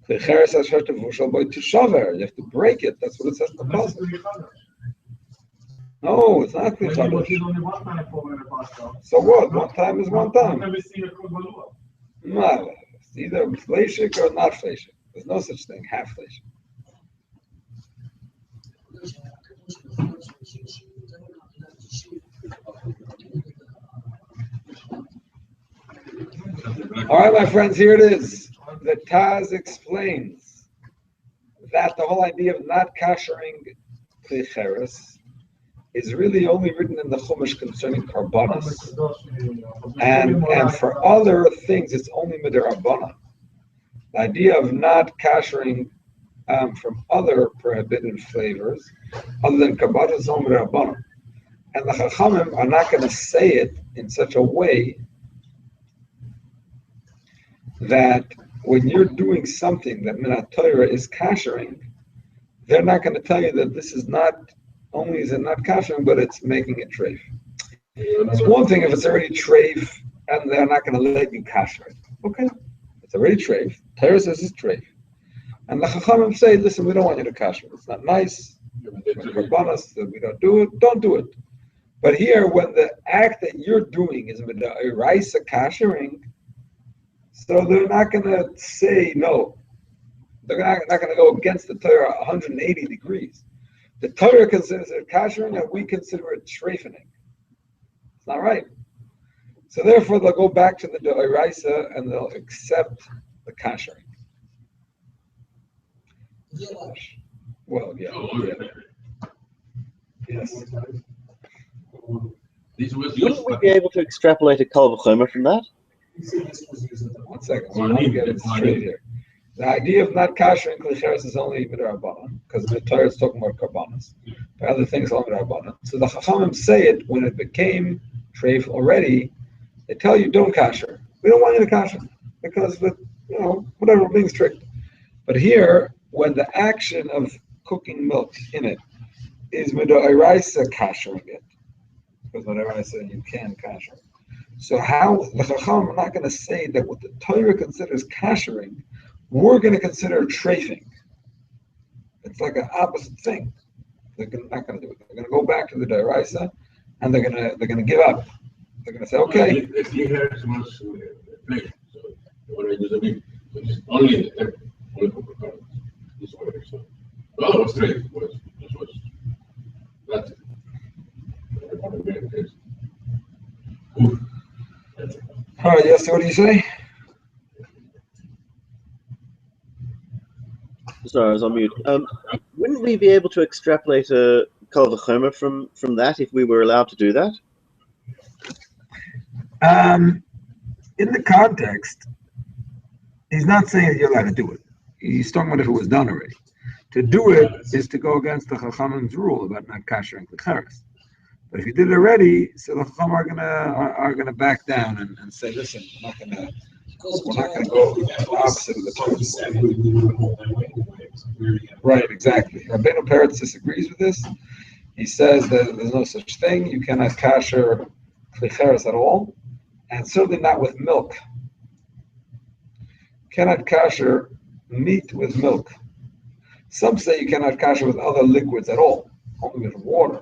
Klicheres asher tevushal by tishaver. You have to break it. That's what it says in the puzzle. No, it's not klicheres. So what? One time is one time. I've never seen a kugbalua. No, it's either fleishik or not fleishik. There's no such thing, half fleishik. All right, my friends, here it is. The Taz explains that the whole idea of not kashering klicheres is really only written in the Chumash concerning karbanos. And for other things, it's only midrabanan. The idea of not kashering from other prohibited flavors, other than karbanos, is only midrabanan. And the Chachamim are not going to say it in such a way that when you're doing something that Minat Torah is kashering, they're not going to tell you that this is not only is it not kashering, but it's making it treif. It's one thing if it's already treif and they're not going to let you kasher it. Okay, it's already treif. Torah says it's treif. And the Chachamim say, listen, we don't want you to kasher. It's not nice. Rabbanos, we don't do it. Don't do it. But here, when the act that you're doing is with the eraisa kashering, so they're not going to say no. They're not going to go against the Torah 180 degrees. The Torah considers it kashering, and we consider it treifening. It's not right. So therefore, they'll go back to the eraisa and they'll accept the kashering. Well, yeah. Yes. Wouldn't we be able to extrapolate a kal v'chomer from that? 1 second. I want to get it straight here. The idea of not kashering klicheres is only midrabanan, because the Torah is talking about karbanos. But other things are midrabanan. So the Chachamim say it when it became treif already. They tell you don't kasher. We don't want you to kasher because whatever, we're being strict. But here, when the action of cooking milk in it is midoraisa kashering it, because midoraisa you can kasher. So how the Chacham are not going to say that what the Torah considers kashering, we're going to consider treifing. It's like an opposite thing. They're not going to do it. They're going to go back to the doraisa, and they're going to give up. They're going to say, okay. If you have too much flesh, so what I do the meat, which is only the temple, only for preparing. This is what I saw. The other was straight, was that's it. All right, yes, so what do you say? Sorry, I was on mute. Wouldn't we be able to extrapolate a kal v'chomer from that if we were allowed to do that? In the context, he's not saying that you're allowed to do it. He's talking about if it was done already. To do it is to go against the Chachamim's rule about not kashering klicheres. But if you did it already, so the Chacham are gonna back down and say, listen, we're not gonna go the opposite of the Torah. Right, exactly. Rabbeinu Peretz disagrees with this. He says that there's no such thing. You cannot kasher klicheres at all, and certainly not with milk. You cannot kasher meat with milk. Some say you cannot kasher with other liquids at all, only with water.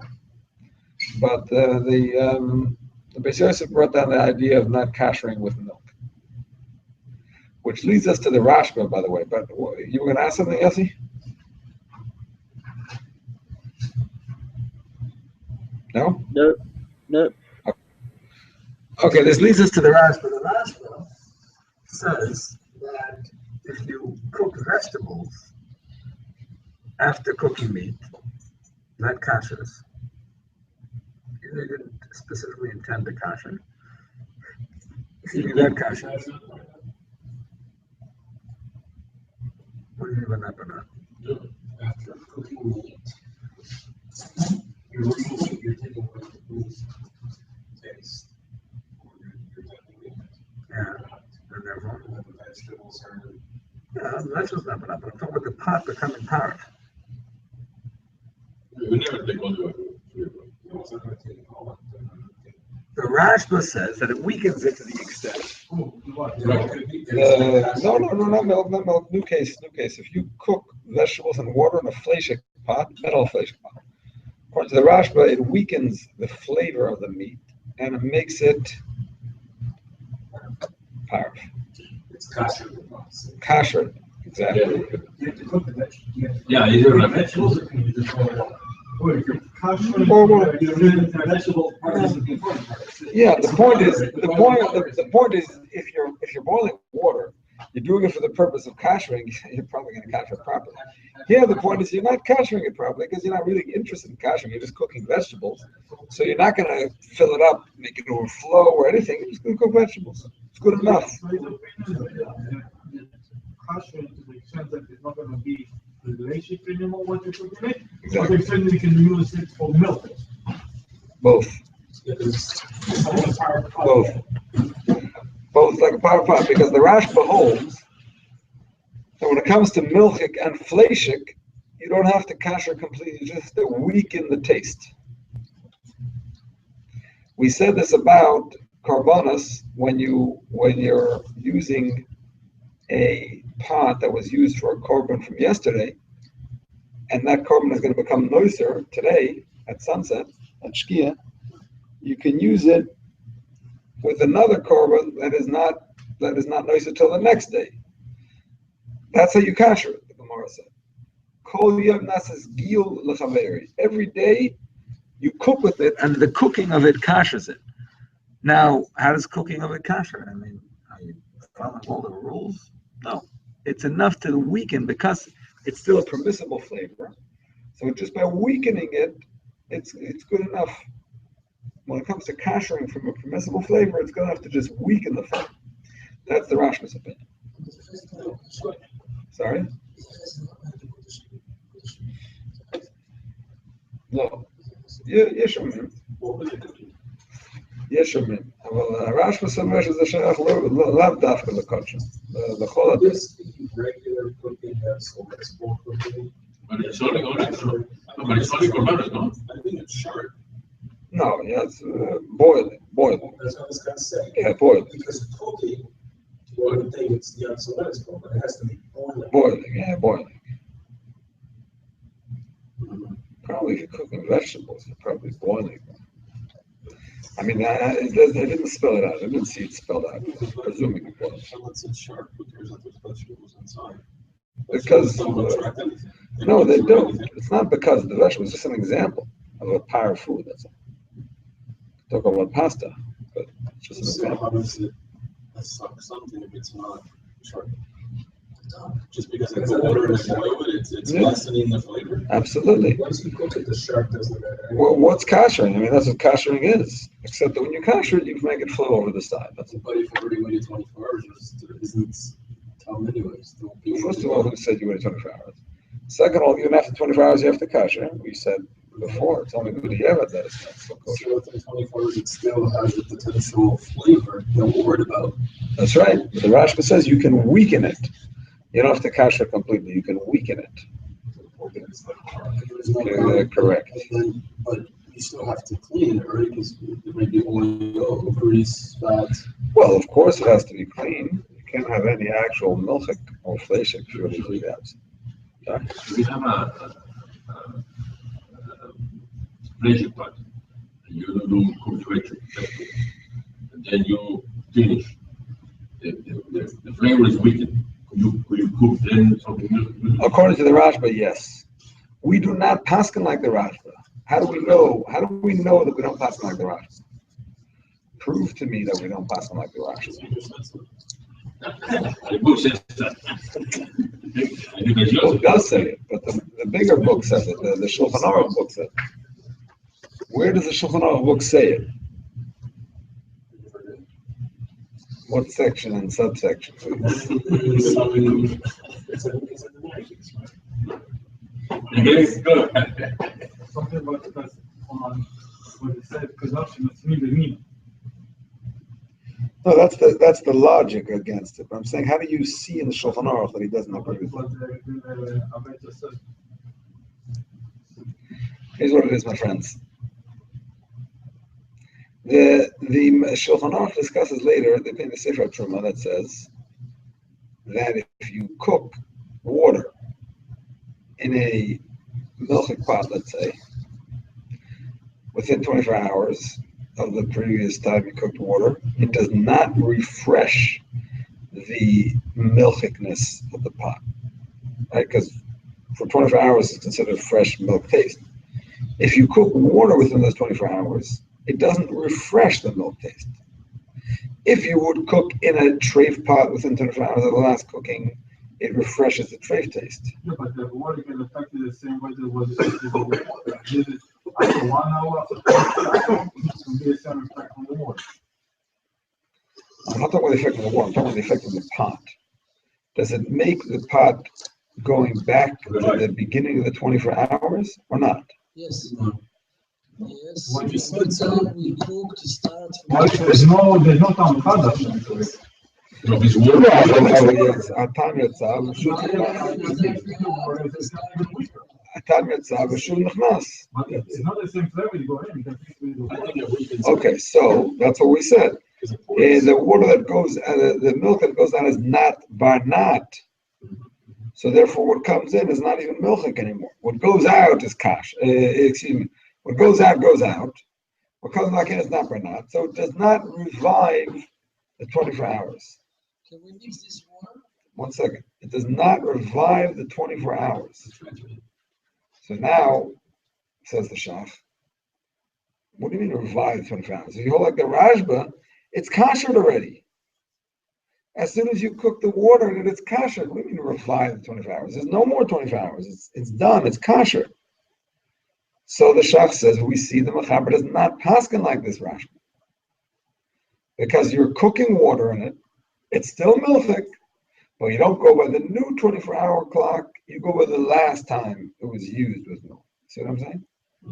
But the Beis Yosef brought down the idea of not kashering with milk, which leads us to the Rashba, by the way. But you were going to ask something, Yossi? No? No. Okay, this leads us to the Rashba. The Rashba says that if you cook vegetables after cooking meat, not kashers, they didn't specifically intend to kasher. If you do that kasher, what do you mean by that? After cooking meat, you're taking away the meat taste. You're taking it. Yeah. And therefore, The vegetables are. yeah, that's just not, but I'm talking about the pot becoming parv. We never take all the The Rashba says that it weakens it to the extent. No, not milk. New case. If you cook vegetables and water in a fleshik pot, metal fleshik pot, according to the Rashba, it weakens the flavor of the meat and it makes it parv. It's kasher. Kasher, exactly. You have to cook the vegetables. Yeah, you do. Vegetables or can you just boil it up? Or if you're kashering, the vegetable part is the important part. Yeah, the point is, if you're boiling water, you're doing it for the purpose of kashering. You're probably going to kasher it properly. Here, the point is you're not kashering it properly because you're not really interested in kashering. You're just cooking vegetables, so you're not going to fill it up, make it overflow or anything. You're just going to cook vegetables. It's good enough. Kashering to the extent that it's not going to be the relationship anymore what you're cooking it. Exactly. To the extent you can use it for milk. Both it's like a power pot because the Rashba holds that when it comes to milchik and fleishik, you don't have to kasher completely, you just have to weaken the taste. We said this about karbonos when you're using a pot that was used for a korban from yesterday, and that korban is going to become noiser today at sunset, at shkia, you can use it with another korban that is not noiser till the next day. That's how you kasher it, the Gemara said. Kol yom nasas gil lechaveri. Every day you cook with it, and the cooking of it kashers it. Now, how does cooking of it kasher? I mean, are you following all the rules? No. It's enough to weaken because it's still a permissible flavor. So just by weakening it, it's good enough. When it comes to kashering from a permissible flavor, it's good enough to just weaken the flavor. That's the Rashba's opinion. Sorry? No. Yeshomim. Yeshomim. Well, Rashba says is a shayach lav dafka lekotcha. The whole of this. Regular cooking, that's small cooking. But it's only korbanos, no? I think it's short. No, yeah, it's boiling. That's what I was going to say. Yeah, boiling. Because cooking, one would think it's the absolute, but it has to be boiling. Boiling. Probably if you're cooking vegetables, it's probably boiling. I mean, it didn't spell it out. I didn't see it spelled out. Presuming it was. Unless it's sharp, who cares that there's vegetables inside? Because, no, they don't. It's not because the vegetable is just an example of a power food. That's all. Talk about pasta, but it's just an example. How does it suck something if it's not sharp? Just because it's water and boil it, it's lessening the flavor? Absolutely. Once you cook it, the sharp doesn't matter. Well, what's kashering? I mean, that's what kashering is. Except that when you kasher it, you can make it flow over the side. That's it. But if you already waited 24 hours, it isn't time anyways. First of all, who said you waited 24 hours? Second of all, even after 24 hours, you have to kasher. We said before, it's only good to have it that it's not so kosher. So within 24 hours, it still has the potential flavor that we're worried about. That's right. But the Rashba says you can weaken it. You don't have to kasher completely. You can weaken it. Correct. But you still have to clean it, right? Because there may be oil, grease, fat. Well, of course it has to be clean. You can't have any actual milchik or fleishik if you really do that. We have a fleishik pot, and you do cultivation, and then you finish. The flavor is weakened. Could you cook then something else? According to the Rashba, yes. We do not paskin like the Rashba. How do we know? How do we know that we don't paskin like the Rashba? Prove to me that we don't paskin like the Rashba. The book says that. The book does say it, but the bigger book says it. The Shulchan Aruch book says it. Where does the Shulchan Aruch book say it? What section and subsection? It's in the Americans, right? Something about because on what it said, consumption of meat. No, that's the logic against it. But I'm saying, how do you see in the Shulchan Aruch that he doesn't agree with it? Here's what it is, my friends. The Shulchan Aruch discusses later in the Sefer Truma that says that if you cook water in a milchik pot, let's say, within 24 hours of the previous time you cooked water, it does not refresh the milchikness of the pot, right? Because for 24 hours it's considered fresh milk taste. If you cook water within those 24 hours, it doesn't refresh the milk taste. If you would cook in a treif pot within 24 hours of the last cooking, it refreshes the treif taste. Yeah, but the water can affect it the same way that was affected with the water. After 1 hour, it can be the same effect on the water. I'm not talking about the effect of the water, I'm talking about the effect of the pot. Does it make the pot going back to the beginning of the 24 hours or not? Yes. Yes. What time we cook to start from There's no time chadash into it. No, if it's water. It's not the same flavor. You go in, you can taste it. Okay, so that's what we said. The water that goes, the milk that goes out is not barnat. So therefore, what comes in is not even milchik anymore. What goes out is kash. Excuse me. What goes out goes out. What comes back in is not barnat. So it does not revive the 24 hours. Can we mix this water? 1 second. It does not revive the 24 hours. So now, says the Shach, what do you mean revive 24 hours? If you hold like the Rashba, it's kashered already. As soon as you cook the water in it, it's kashered. What do you mean revive the 24 hours? There's no more 24 hours. It's done. It's kasher. So the Shach says, we see the Mechaber does not paskin like this Rashba. Because you're cooking water in it, it's still milchik, but you don't go by the new 24-hour clock, you go by the last time it was used with milk. See what I'm saying?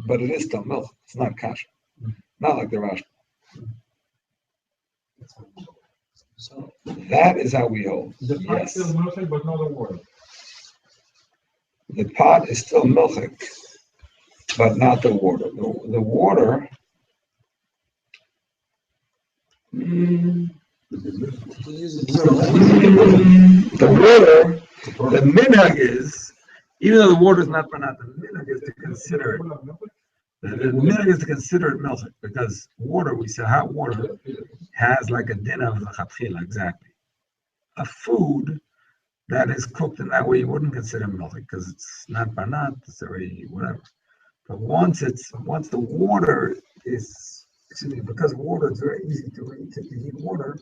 But it is still milk. It's not kasher. Not like the Rashba. So That is how we hold. The pot Yes. still milkshake, but not the water. The pot is still milchik, but not the water. The water. The water. The minhag is, even though the water is not banat, the minhag is to consider it. The minhag is to consider it milchik because water, we say hot water, has like a din of the chatchila, exactly. A food that is cooked in that way, you wouldn't consider milchik because it's not banat, it's already whatever. But once the water is, because water is very easy to heat water,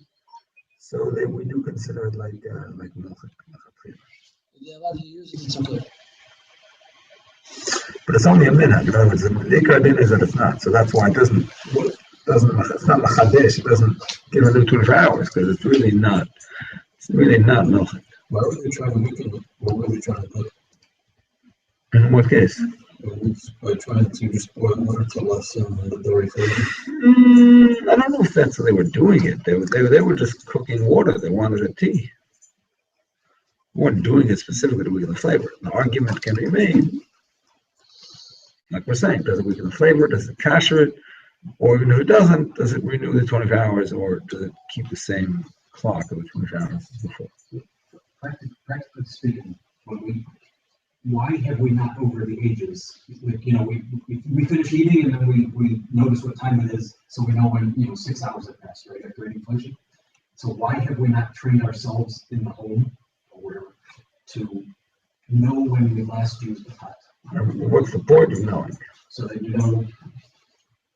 so then we do consider it like milchik. you're allowed to use it, it's okay. But it's only a minhag. In other words, the ikar din is that it's not. So that's why it doesn't. It's not lachadesh. It doesn't give a new 24 hours because it's really not. It's really not milchik. Why were they trying to make it? What were they trying to do? In what case? By trying to just boil water to lessen the dairy flavor. I don't know if that's how they were doing it. They were just cooking water. They wanted a tea. They weren't doing it specifically to weaken the flavor. The argument can be made, like we're saying, does it weaken the flavor? Does it kasher it? Or even if it doesn't, does it renew the 24 hours or does it keep the same clock of the 24 hours as before? Practically speaking, why have we not over the ages? Like, you know, we finish eating and then we notice what time it is, so we know when 6 hours have passed, right, after eating function. So why have we not trained ourselves in the home or wherever to know when we last used the pot? What's the point of knowing? So that you know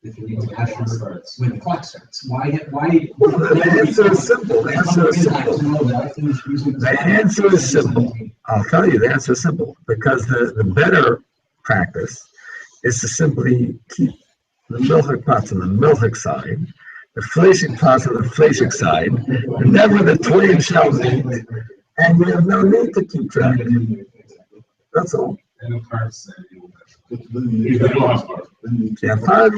if you need to cash when the clock starts. Why? The answer is simple. The answer is simple. I'll tell you, the answer is simple. Because the better practice is to simply keep the milchik pots on the milchik side, the fleshik pots on the fleshik side, and never the twain shall meet, and you have no need to keep track. That's all. And the carbs say If you don't have carbs. Yeah, part.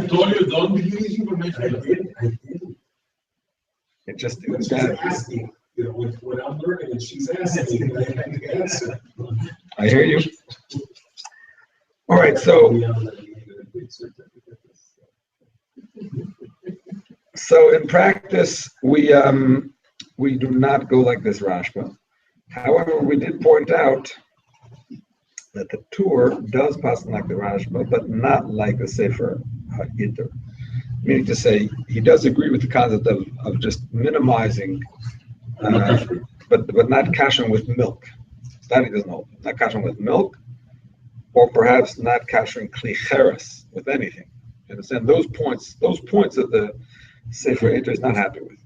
Told you, don't believe this information. I did. It just But she's asking, when I'm learning and she's asking, I have to answer. I hear you. All right, so in practice, we do not go like this Rashba. However, we did point out that the Tur does pass like the Rashba, but not like the Sefer HaIter. Meaning to say, he does agree with the concept of just minimizing, but not kashering with milk. That he doesn't hold. Not kashering with milk, or perhaps not kashering klicheres with anything. You understand? Those points that the Sefer HaIter is not happy with.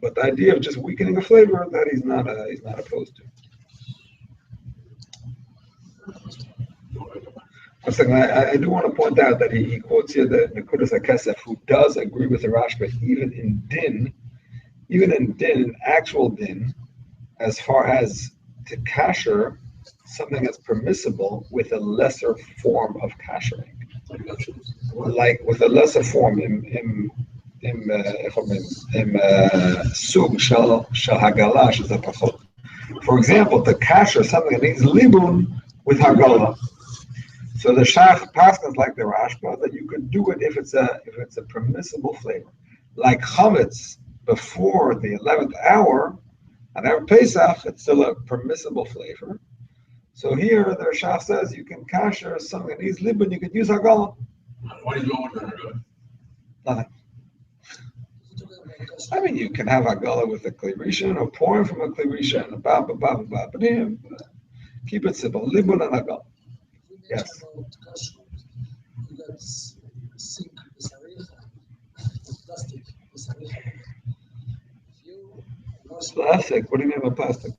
But the idea of just weakening a flavor, that he's not opposed to. I do want to point out that he quotes here the Nekudas HaKesef, who does agree with the Rashba, even in din, actual din, as far as to kasher something that's permissible with a lesser form of kashering. Like with a lesser form in sug shel hagala shel pachot. For example, to kasher something that needs libun with hagala. So the Shach Paskins like the Rashba that you could do it if it's a permissible flavor, like chametz before the 11th hour, and after Pesach it's still a permissible flavor. So here the Shach says you can kasher something that needs libun, you could use hagala. What is wrong with hagala? Nothing. I mean, you can have hagala with a klirisha or pouring from a klirisha and a ba. But keep it simple, libun and hagala. Yes. You got sink plastic. If you wash Plastic? What do you mean by plastic?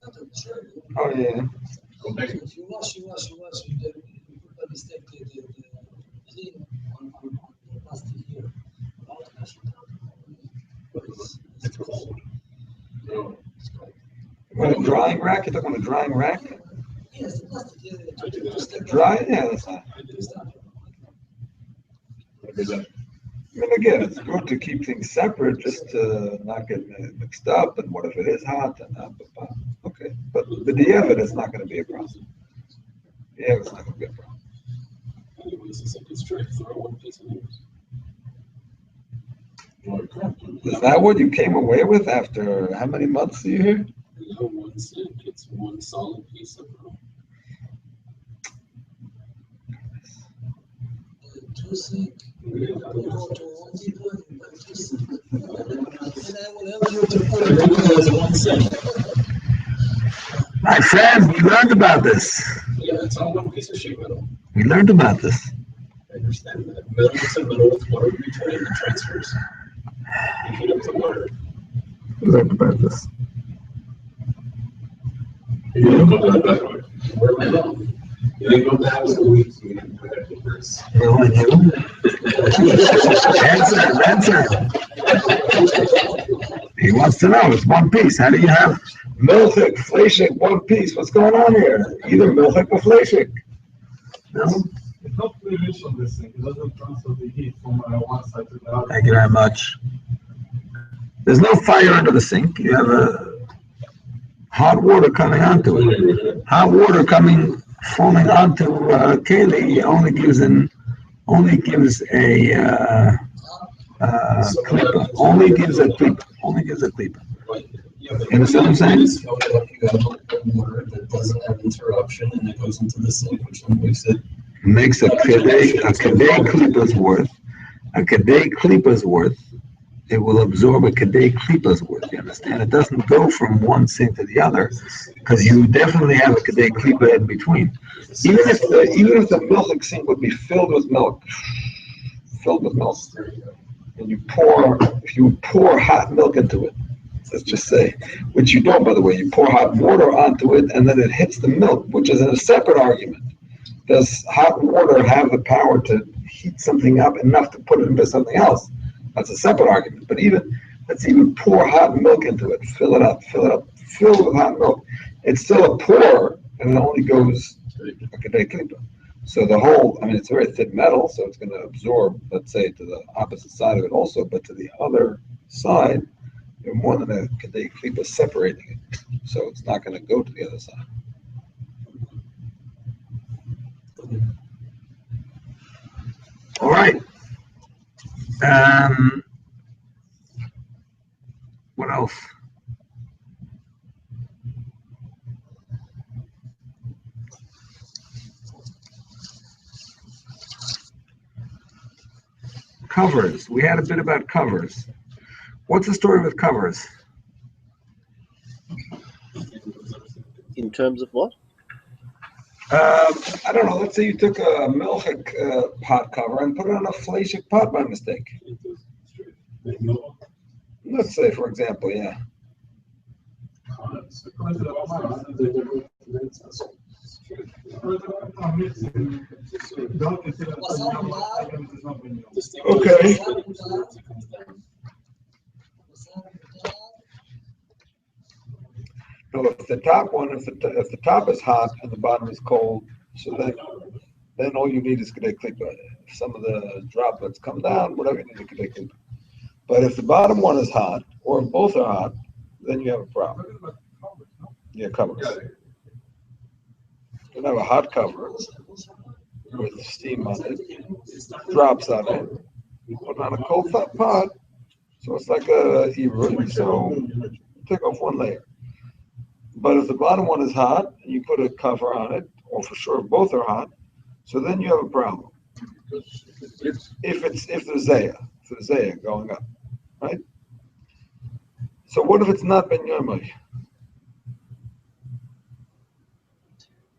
Oh yeah. if you wash, you put by mistake the clean on the plastic here. It's cold. No. It's cold. What, a drying rack? You're talking about a drying rack? Yes, the plastic. Dry? Yeah, that's not. I mean, again, it's good to keep things separate, just to not get mixed up. And what if it is hot? And okay, but the diavad is not going to be a problem. Yeah, it's not going to be a problem. Is that what you came away with after how many months are you here? No, one sink. It's one solid piece of rope. Two sink. You go to one people and buy two sink. And I will help you to put it as one sink. My friend, we learned about this. Yeah, it's all one piece of sheet metal. We learned about this. I understand that. Metal to metal with water returning the transfers. You heat up the water. We learned about this. You don't go that way. Where am I wrong? You didn't go to the house the week, so you didn't go ahead with this. No, I knew. Answer. He wants to know. It's one piece. How do you have milchik, fleshik, one piece? What's going on here? Either milchik or fleshik. No? It's not cleavage on this thing. It doesn't transfer the heat from one side to the other. Thank you very much. There's no fire under the sink. You have a hot water coming onto it. Hot water falling onto keli only gives a klipa. Only gives a klipa. Yeah, but You understand what I'm saying? it's how you have water that doesn't have interruption and it goes into the sink, which then Makes a kedei klipa's worth. A kedei klipa's worth. It will absorb a kedei klipa's worth. You understand? It doesn't go from one sink to the other because you definitely have a kedei klipa in between. Even if the milk sink would be filled with milk, and if you pour hot milk into it, let's just say, which you don't, by the way, you pour hot water onto it and then it hits the milk, which is a separate argument. Does hot water have the power to heat something up enough to put it into something else? That's a separate argument. But let's even pour hot milk into it, fill it up with hot milk. It's still a pour, and it only goes a kedei klipa. So it's very thin metal, so it's going to absorb, let's say, to the opposite side of it also, but to the other side, you're more than a kedei klipa separating it. So it's not going to go to the other side. All right. What else? Covers. We had a bit about covers. What's the story with covers? In terms of what? I don't know. Let's say you took a milchik pot cover and put it on a fleshik pot by mistake. Let's say, for example, yeah. Okay. No, if the top one, if the top is hot and the bottom is cold, so then all you need is Kedei Klipa. If some of the droplets come down, whatever you need is Kedei Klipa. But if the bottom one is hot, or if both are hot, then you have a problem. Yeah, covers. You can have a hot cover with steam on it, drops on it, but on a cold pot, so it's like a itron, so take off one layer. But if the bottom one is hot, and you put a cover on it, or for sure both are hot, so then you have a problem. If there's zaya going up, right? So what if it's not ben yomai?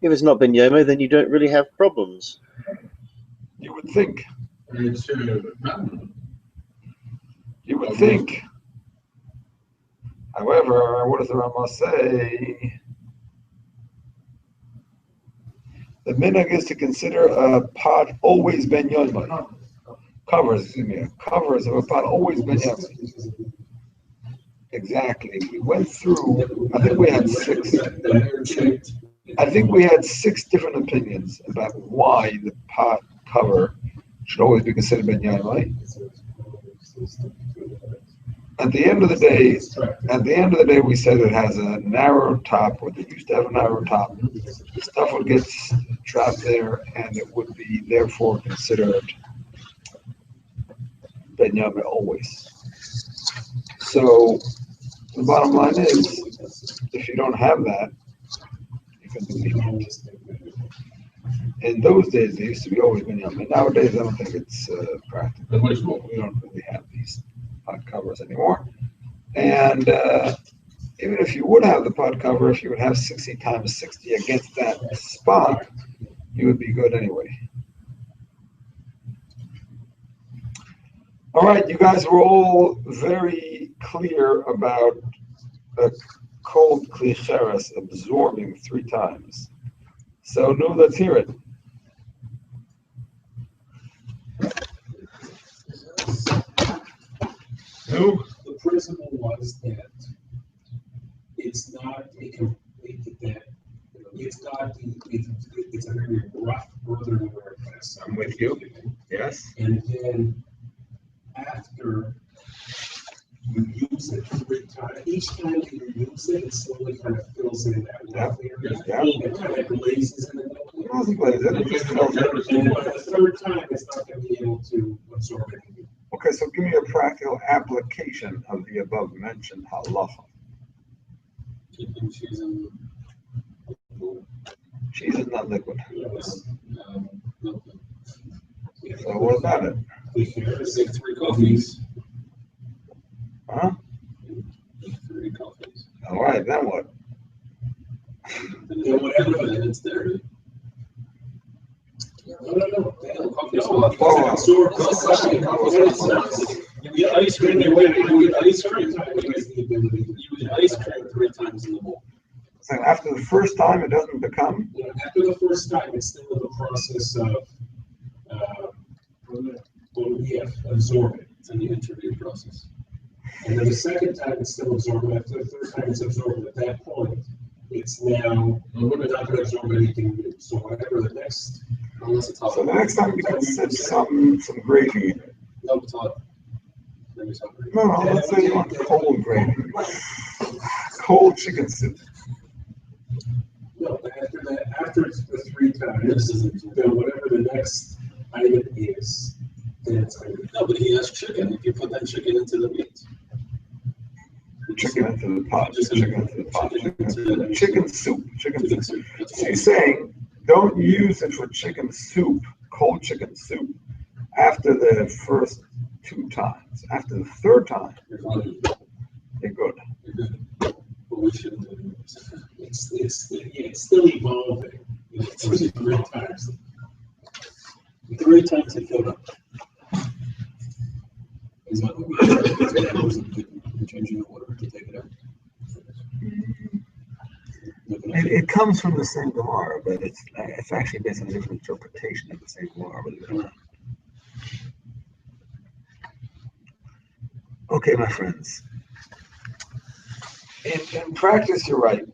If it's not ben yomo, then you don't really have problems. You would think. It's You would think. However, what does the Rama say? The minhag is to consider a pot always ben yomai. Covers of a pot always ben yomai. Exactly. We went through. I think we had six different opinions about why the pot cover should always be considered ben yomai. At the end of the day, we said it has a narrow top, or they used to have a narrow top. The stuff would get trapped there, and it would be therefore considered ben yomai always. So the bottom line is, if you don't have that, you can do it. In those days, they used to be always ben yomai. Nowadays, I don't think it's practical. We don't really have these pot covers anymore. And even if you would have the pot cover, if you would have 60 times 60 against that spot, you would be good anyway. All right, you guys were all very clear about a cold klicheres absorbing 3 times. So, no, let's hear it. No. The principle was that it's not a complete that it's a very rough northern Northwest. I'm with you. Yes. And then after you use it 3 times, each time that you use it, it slowly kind of fills in that rough area. It kind of glazes in the middle. The 3rd time, it's not going to be able to absorb anything. Okay, so give me a practical application of the above mentioned halacha. Cheese is not liquid. So what about it? Say 3 coffees. Huh? 3 coffees. All right, then what? Then whatever, then it's there. No. You get ice cream, you get ice cream. You get ice cream 3 times in the bowl. So after the first time, it doesn't become? After the first time, it's still in the process of absorbing. It's in the intermediate process. And then the 2nd time, it's still absorbing. After the 3rd time, it's absorbing. At that point, it's now not going to absorb anything new. So whatever the next, unless it's so the next time you can set some gravy in it. No, let's say you want cold gravy. Cold chicken soup. No, after it's the 3 times, then whatever the next item is, then it's item. No, but he has chicken. If you put that chicken into the meat. Chicken into the pot. Chicken soup. So you're saying, don't use it for chicken soup, cold chicken soup, after the first 2 times. After the 3rd time, you're good. But we shouldn't do it. It's still evolving. It's 3 times. 3 times it filled up. Is what we're changing the order to take it out. It comes from the same Gemara, but it's actually based on a different interpretation of the same Gemara. Okay, my friends. In practice, you're right.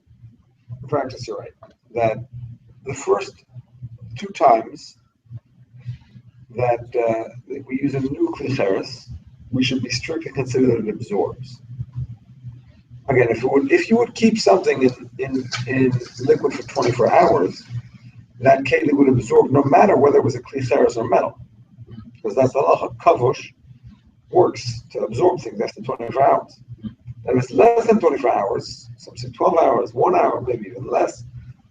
practice, you're right. That the first 2 times that we use a new klicheres, we should be strictly considered that it absorbs. Again, if you would keep something in liquid for 24 hours, that keli would absorb no matter whether it was a klicheres or metal, because that's the halacha. Kavush works to absorb things after 24 hours. And if it's less than 24 hours, some say 12 hours, 1 hour, maybe even less,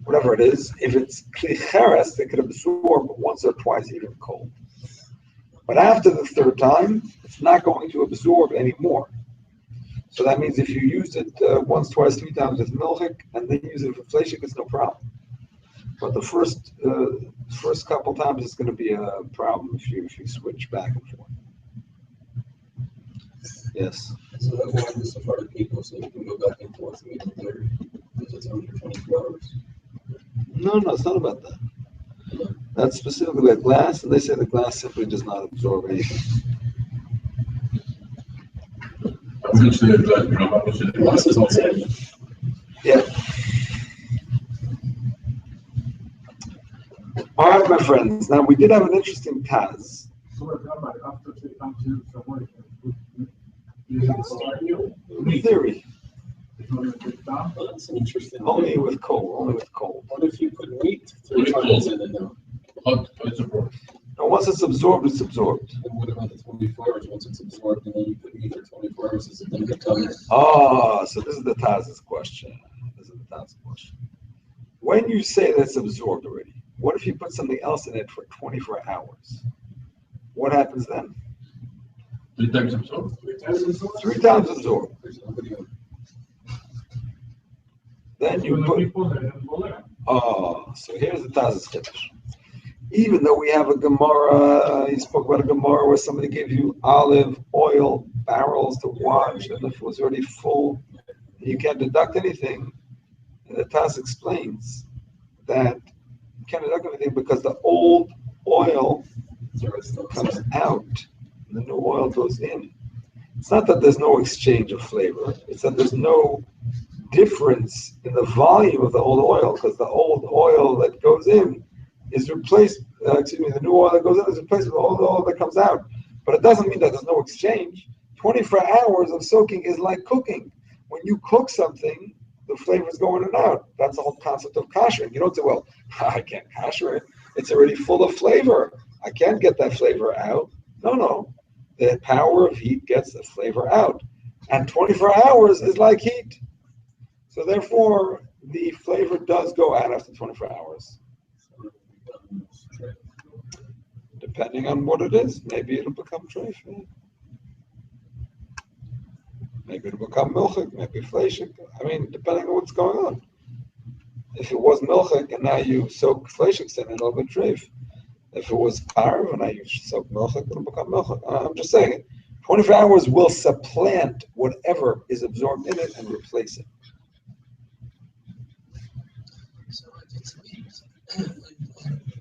whatever it is, if it's klicheres, it could absorb once or twice even cold. But after the 3rd time, it's not going to absorb anymore. So that means if you use it once, twice, 3 times with milchik, and then use it for fleshik, it's no problem. But the first couple times, it's going to be a problem if you switch back and forth. Yes. So that's why the Sephardic people, so you can go back and forth and make it because it's under 24 hours. No, it's not about that. That's specifically about glass, and they say the glass simply does not absorb anything. Glass is also. Yeah. All right, my friends. Now, we did have an interesting taz. In theory. Well, that's an interesting. Only with cold. What if you put meat 3 times in it now? And once it's absorbed, it's absorbed. And what about the 24 hours? Once it's absorbed and then you put meat for 24 hours, is it then become? Oh, so this is the Taz's question. When you say that's absorbed already, what if you put something else in it for 24 hours? What happens then? 3 times absorbed? 3 times absorbed? 3 times absorbed. There's nobody on. Then you put. Oh, so here's the Taz's chiddush. Even though we have a Gemara, he spoke about a Gemara where somebody gave you olive oil barrels to wash, and if it was already full, you can't deduct anything. And the Taz explains that you can't deduct anything because the old oil comes out and the new oil goes in. It's not that there's no exchange of flavor, it's that there's no difference in the volume of the old oil, because the old oil that goes in is replaced, the new oil that goes in is replaced with the old oil that comes out. But it doesn't mean that there's no exchange. 24 hours of soaking is like cooking. When you cook something, the flavors go in and out. That's the whole concept of kashering. You don't say, well, I can't kasher it. It's already full of flavor. I can't get that flavor out. No. The power of heat gets the flavor out. And 24 hours is like heat. So therefore, the flavor does go out after 24 hours. Depending on what it is, maybe it'll become treif. Maybe it'll become milchik, maybe fleshik. I mean, depending on what's going on. If it was milchik and now you soak fleshik in it, it'll be treif. If it was parv and now you soak milchik, it'll become milchik. I'm just saying it. 24 hours will supplant whatever is absorbed in it and replace it. So if it's meat and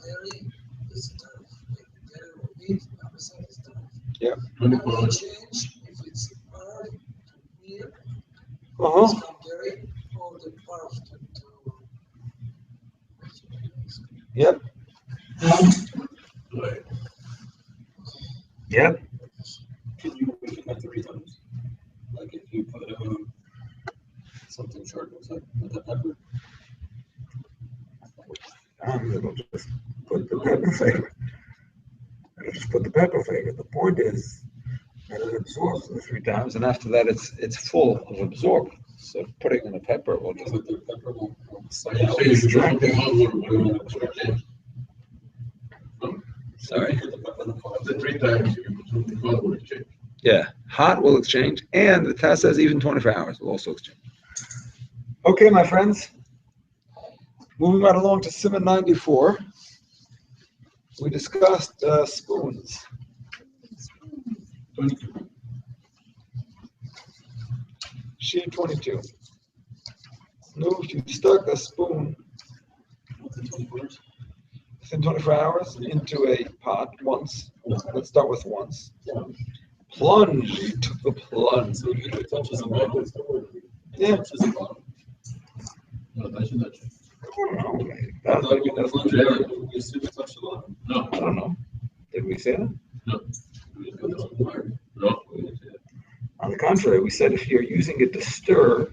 dairy is tough, like dairy or meat, opposite is tough. Yeah. Will it change if it's parv to meat? Uh-huh. It's from dairy or the parv to Yep. Yep. Could you make it 3 times? Like if you put something short, with that pepper? It'll just put the pepper flavor. The point is that it absorbs the 3 times, and after that, it's full of absorption. So putting in a pepper will just. But the pepper will Sorry. The 3 times you put something hot will exchange. Yeah, hot will exchange, and the test says even 24 hours will also exchange. Okay, my friends. Moving right along to Siman 94. We discussed spoons. 22. Sheet 22. No, if you stuck a spoon within 24 hours into a pot once. Let's start with once. Plunge. You took the plunge. So it touches the bottom. Yeah. Touches the bottom. No, that's Maybe that's not Yeah. true. We assume it's touched a lot. No, I don't know. Did we say that? no. On the contrary, we said if you're using it to stir,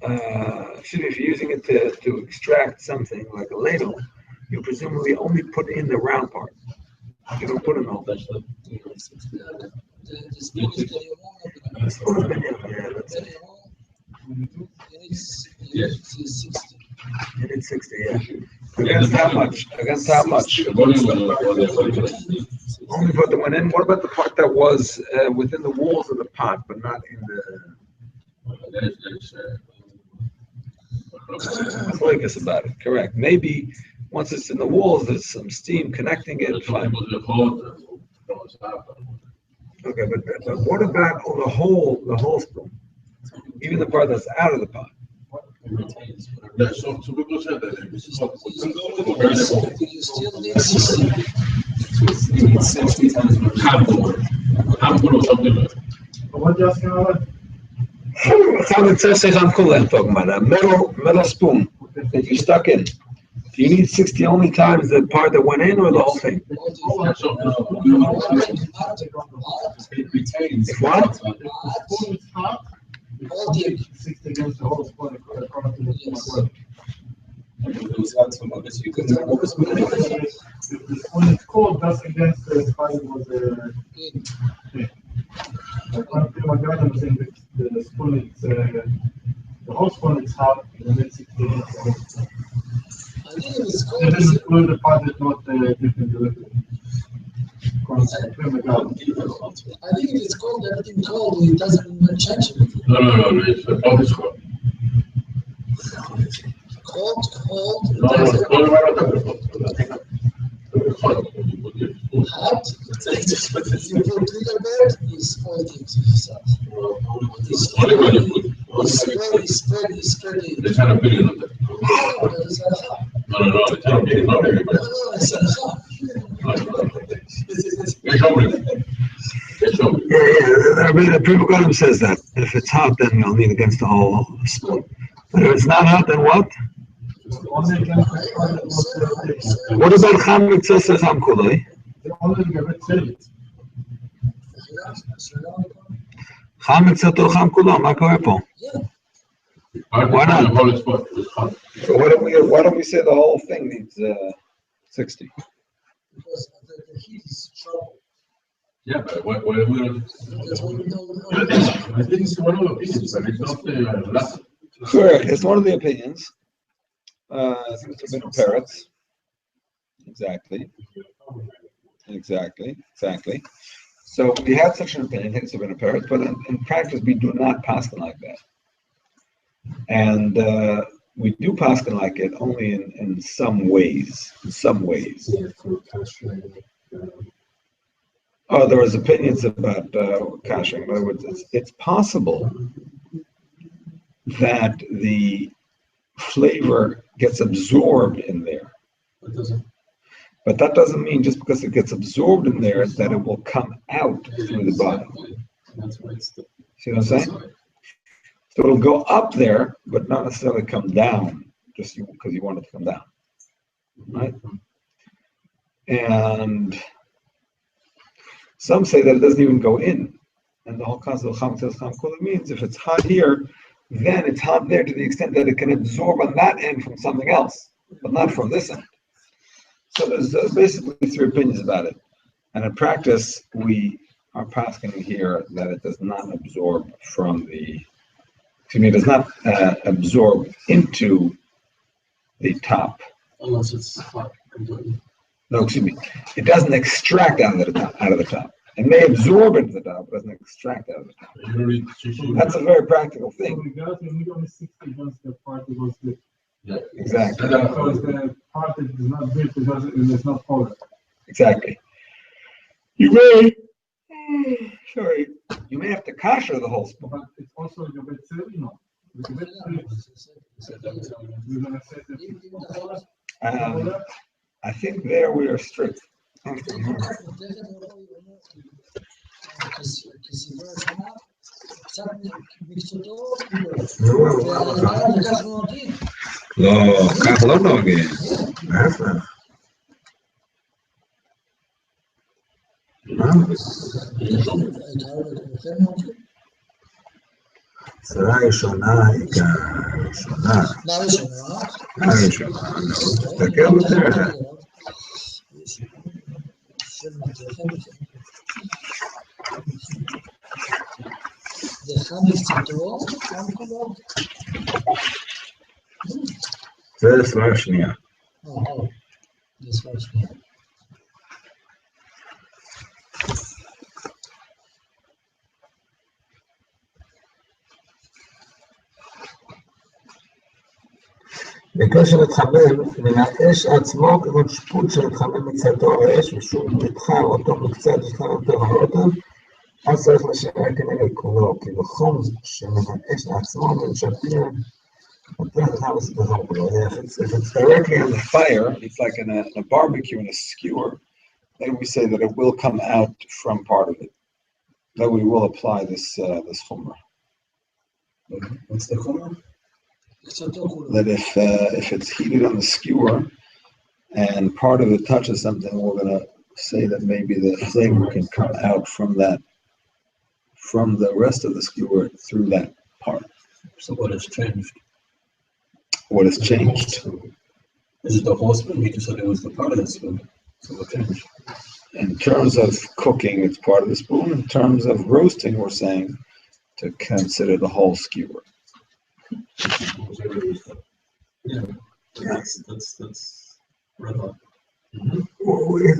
if you're using it to extract something like a ladle, you presumably only put in the round part. You don't put in the whole thing. The spoon is very Yeah, that's it. It's 60. You need 60, yeah. Against how much? Against how much? Only put the one in. What about the part that was within the walls of the pot, but not in the... That's like us about it, correct. Maybe once it's in the walls, there's some steam connecting it. Fine. Okay, but what about the whole spoon? Even the part that's out of the pot. Yeah, so people said that You still need 60. You need 60 times more. handful or something like that. What you asking about? I'm talking about a metal spoon that you stuck in. Do you need 60 only times the part that went in or the whole thing? Yeah, so, It retains. If what? The spoon is hot. All the 60 against the whole spoon according to the spoon. It was hot so much you couldn't remove the spoon. If the spoon is cold, that's against the spice was my God, I'm saying the spoon is the whole spoon is hot, and then 60 against the whole spoon. I think if it's cold, It doesn't include the part that's not different directly. I think if it's cold, everything cold, it doesn't change anything. no, it's a office call. Cold, No, hot. You put trigger bed, it's all things. It's spread. It's an opinion on that. It's hot. No, it's an opinion, not everybody. No, it's hot. It's hombre. It's hombre. Yeah. I mean, the Prima Golem says that. If it's hot, then you'll need against the whole spoon. But if it's not hot, then what? Only against the part that was What about Chametz says Ham Kuloi? the only get it. Chametz Sato Ham Kuloi, מה קורה פה? Why not? The whole spot is hot. So why don't we say the whole thing needs 60? Because the heat is trouble. Yeah, but why we don't? That's what we don't know. I think it's one of the opinions, but it's not the last. Correct. It's one of the opinions. I think it's a bit of parrots. Exactly. So we had such an opinion, it's a bit of parrots, but in practice we do not paskin like that. And we do paskin like it only in some ways. Oh, there was opinions about kashering. In other words, it's possible that the flavor gets absorbed in there. But that doesn't mean just because it gets absorbed in there that it will come out through the bottom. See what I'm saying? So it'll go up there, but not necessarily come down, just because you want it to come down. Right? And some say that it doesn't even go in. And the whole concept of Chametz Kula means if it's hot here, then it's hot there to the extent that it can absorb on that end from something else, but not from this end. So there's basically three opinions about it. And in practice, we are passing here that it does not absorb it does not absorb into the top. Unless it's hot completely. No, excuse me. It doesn't extract out of the top. It may absorb into the top, but doesn't extract out of the top. That's a very practical So thing. we got you need only 60 against the part that was good. Yeah. Exactly. Because the part that is not good, it's not polar. Exactly. You may, you may have to kasher the whole spoon. But it's also the bit silly, no. The bit silly. We're gonna say that. I think there we are strict. לא, כך לא נוהגים. להפך. הצרה הראשונה היא כאן, ראשונה. מה ראשונה? הראשונה, תסתכל בדרך. זה אחד מקצתו, כאן כולו. זה סברה שנייה. זה סברה שנייה. בקשר להתחמם מן האש עצמו, כגון שפוט שמתחמם מצדו האש, ושוב נדחה אותו מקצת להתחמם אותו האוטם, אז צריך לשאר כנגד כולו, כי בחום שמן האש עצמו ממשלתים, if it's directly on the fire, it's like in a barbecue in a skewer, then we say that it will come out from part of it. Then we will apply this chumrah. What's the chumrah? That if it's heated on the skewer and part of it touches something, we're going to say that maybe the flavor can come out from that, from the rest of the skewer through that part. So what has changed? What has changed? Is it the whole spoon? You just said it was the part of the spoon. So what changed? In terms of cooking, it's part of the spoon. In terms of roasting, we're saying to consider the whole skewer. Yeah, that's right.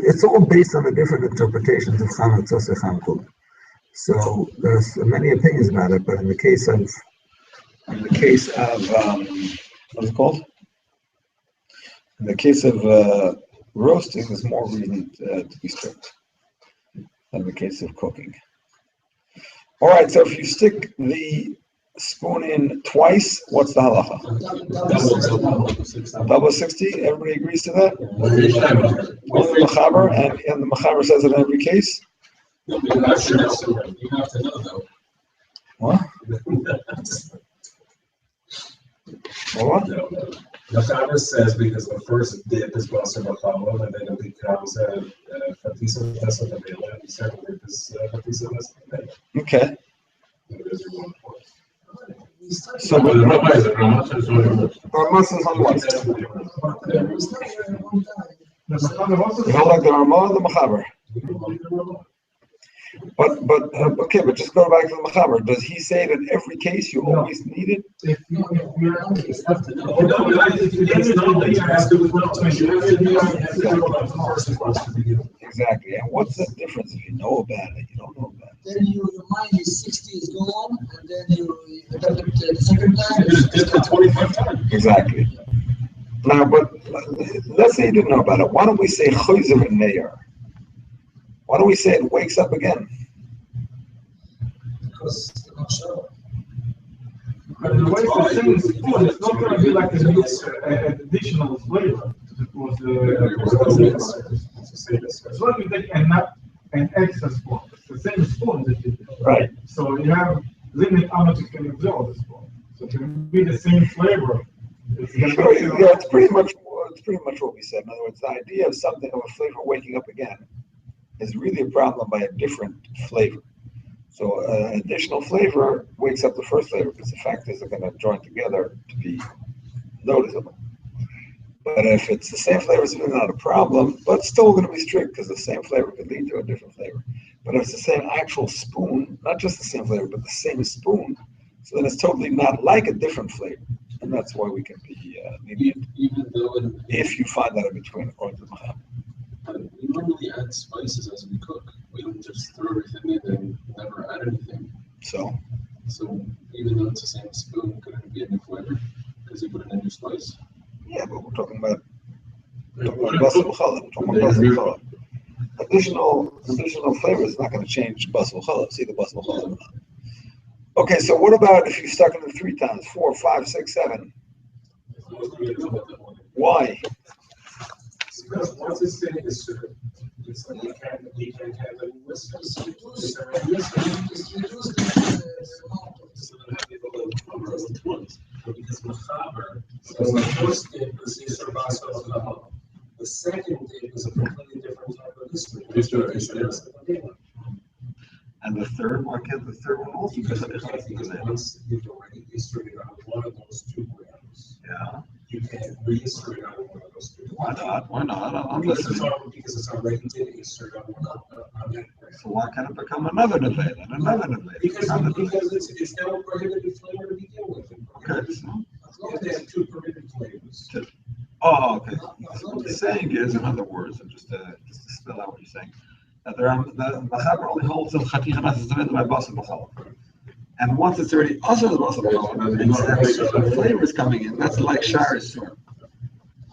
It's all based on the different interpretations of Chamatzos and Chamkul. So there's many opinions about it, but in the case of what is it called? In the case of roasting, there's more reason to be strict than in the case of cooking. All right, so if you stick the spoon in twice, what's the halacha? Double 60. Everybody agrees to that? Only the Mechaber, and the Mechaber says it in every case? No, but you're not sure. You have to know though. What? What? The Chaber says because the first dip is Basar B'Chalav, and then it becomes Fatisa Vesa Vela, and the second dip is Fatisa Vesa Vela. Okay. There's your 1 point. So The Rabbi is a Ramah, so Ramah says on what? You don't like the Ramah or the Mechaber? But okay, but just go back to the Mechaber. Does he say that in every case you always need it? If you're Exactly. And what's the difference if you know about it, you don't know about it? Then your mind is 60 is gone, and then you adopt it the second time. it's 25 times. Exactly. Now, but let's say you didn't know about it. Why don't we say Choyzer and Neir? Why don't we say it wakes up again? Because it's not sure. But the way the same spoon, it's not going to be like an additional flavor. Because it's not you take an extra spoon. It's the same spoon that you take. Right. So you have limit how much you can absorb the spoon. So it can be the same flavor. Sure, yeah, it's pretty much what we said. In other words, the idea of something of a flavor waking up again is really a problem by a different flavor. So additional flavor wakes up the first flavor because the factors are going to join together to be noticeable. But if it's the same flavor, it's really not a problem, but still going to be strict because the same flavor could lead to a different flavor. But if it's the same actual spoon, not just the same flavor, but the same spoon, so then it's totally not like a different flavor. And that's why we can be lenient, Even though if you find that in between, according to the Mahamad. we normally add spices as we cook. We don't just throw everything in and never add anything. So, Even though it's the same spoon, couldn't it be a new flavor? Because you put in a new spice. yeah, but we're talking about Basar B'Chalav. Additional flavor is not going to change Basar B'Chalav. See the Basar B'Chalav or not. Okay, so what about if you stuck in it 3 times, 4, 5, 6, 7? Why? Because once it's in the sugar, it's like you can't have any whiskers. So then have to go to the ones. But because Mechaber says So the first dip is Isser Basar B'Chalav. The second dip is a completely different type of history. And the third, why can't the third one also be Because Chaticha? once you've already history out one of those 2 grams, Yeah. you can't re-history out one of those 2 grams. Why not? Why not? I'm Because listening. it's already been history out on that gram. So why can't it become another nevela and another nevela? Because it's now a prohibited flavor to begin with. Okay, so. You have to have 2 prohibited flavors. Oh, okay. So what you're saying is, in other words, and just to spell out what you're saying, that the Machaber only holds the Chaticha Nasas by Basar B'Chalav. And once it's already also the Basar B'Chalav, and flavor is coming in, that's like Shari Sur.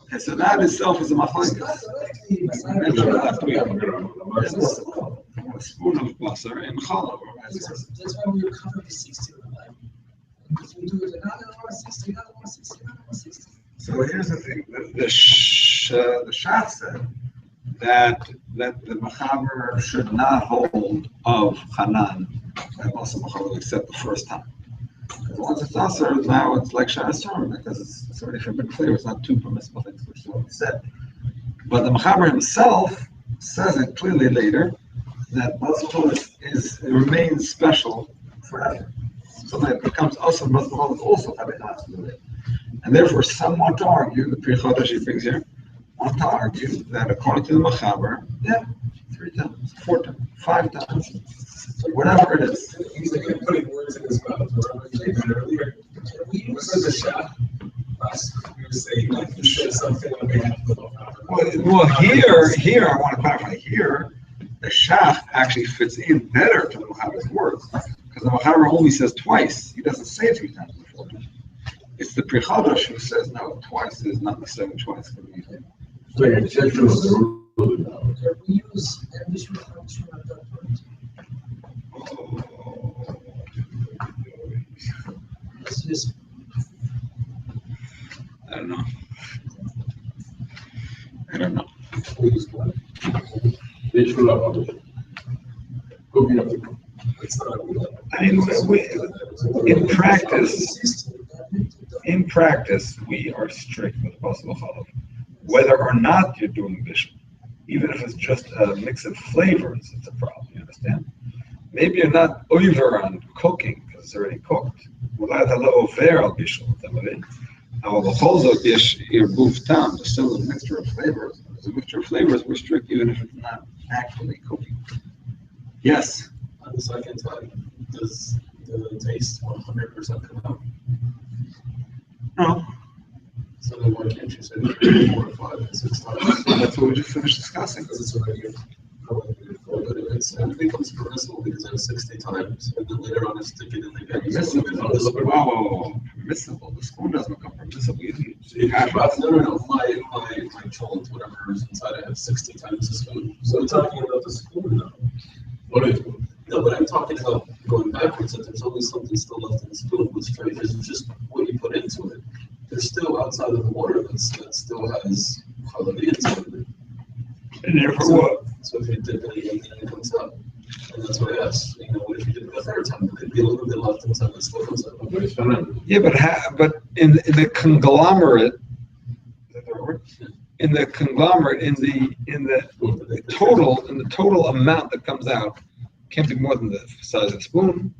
Okay, so that itself is a machlokes. A spoon of basar and challah. That's why we recover the 60. If we do it another 60, another 60, another 60. So here's the thing: the Shach said that the Machaber should not hold of Hanan by Basar B'Chalav except the first time. Because once it's Asr, now it's like Shah Asr, because it's already forbidden flavor. It's not 2 permissible things, which is what we said. But the Machaber himself says it clearly later that Basar B'Chalav remains special forever. So that it becomes Asr, Basar B'Chalav is also Chaticha. And therefore, some want to argue, the Pri Chodesh he brings here, want to argue that according to the Machaber, 3 times, 4 times, 5 times, whatever it is. He's like putting words in his mouth. Earlier, we use the shot. You were saying like you said something on behalf of the Machaber. Well, here I want to clarify. Here, the Shach actually fits in better to the Machaber's words, because the Machaber only says twice. He doesn't say it 3 times before. It's the Pri Chodesh who says no, twice is not necessarily twice. So the exception of the rule. We use additional function at that point. It's just I don't know. I don't know. They should have it. Cooking up the. I mean, in practice, we are strict with Basar B'Chalav. Whether or not you're doing bishul, even if it's just a mix of flavors, it's a problem. You understand? Maybe you're not over on cooking because it's already cooked. Without a little over al bishul, our b'chol is your boof tam. There's still a mixture of flavors. There's a mixture of flavors. We're strict even if it's not actually cooking. Yes. On the second time, does the taste 100% come out? No. So then why can't you say 4, 5, 6 times? That's what we just finished discussing. Because it's already prohibited. But if it becomes permissible because it's 60 times, and then later on it's sticking in the game. Permissible. Permissible. The spoon doesn't become permissible. No. My cholt, whatever is inside, I have 60 times the spoon. So I'm talking about the spoon now. What is it? No, but I'm talking about going backwards, that there's always something still left in the spoon, which is just what you put into it. There's still outside of the water that still has quality inside of it. And therefore what? So if you dip it in, then it comes out. And that's what I asked. What if you did it the third time? There could be a little bit left inside that still comes out. Yeah, but in the conglomerate, is that the word? In the conglomerate, in the total amount that comes out, can't be more than the size of the spoon.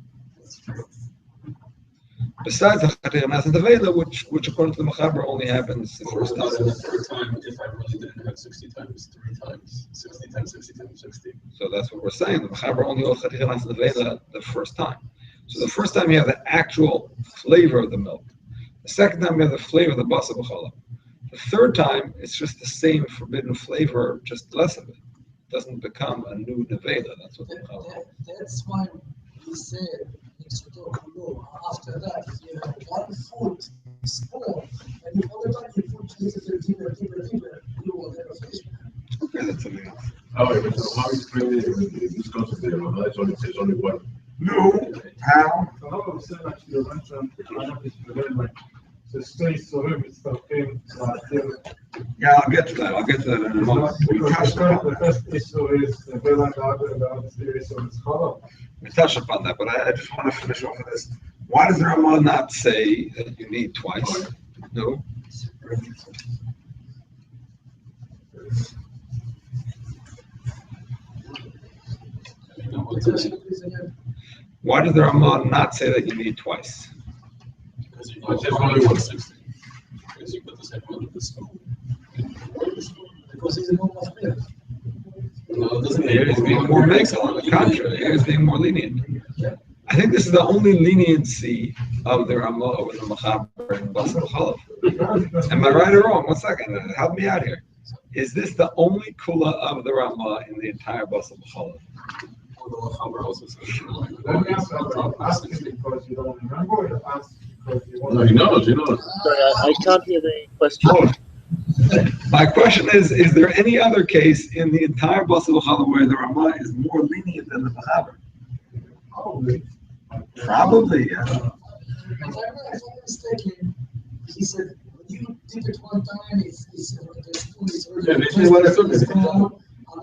Besides the Chaticha Nasas Nevela, which according to the Machaber only happens the first time. The third time, if I really didn't have 60 times, 3 times, 60 times, 60 times, 60. So that's what we're saying. The Machaber only holds Chaticha Nasas Nevela the first time. So the first time you have the actual flavor of the milk. The second time you have the flavor of the Basar B'Chalav. The third time, it's just the same forbidden flavor, just less of it. It doesn't become a new nevela. That's what the Machaber. That's why we said after that you have 1 foot spoon, and if all the time you put deeper, you will have a fish. Okay, that's something else. How explain this concept there? It's only one. No. How? הרב עושה actually mentioned זה שתי איסורים מצטרפים לעצרת. Yeah, I'll get to that in a moment. The first issue is the Vela and the other issue is Challah. We touched upon that, but I just want to finish off with this. Why does the Ramah not say that you need twice? No. Why does the Ramah not say that you need twice? Because you just only 160. Because you put the same one with the spoon. Because he's a normal player. No, it doesn't Here is being more mixed. On the contrary, here is being more lenient. I think this is the only leniency of the Ramah over the Mechaber and Basar B'Chalav. Am I right or wrong? 1 second. Help me out here. Is this the only kula of the Ramah in the entire Basar B'Chalav? Let me ask asking because you don't remember, or you ask because you want No, he knows. Sorry, I can't hear the question. My question is there any other case in the entire Basar B'Chalav where the Ramah is more lenient than the Mechaber? Probably. Probably, yeah. If I'm not mistaken, he said, when you dip it one time, it's the spoon is already. Yeah, this is what I took it. I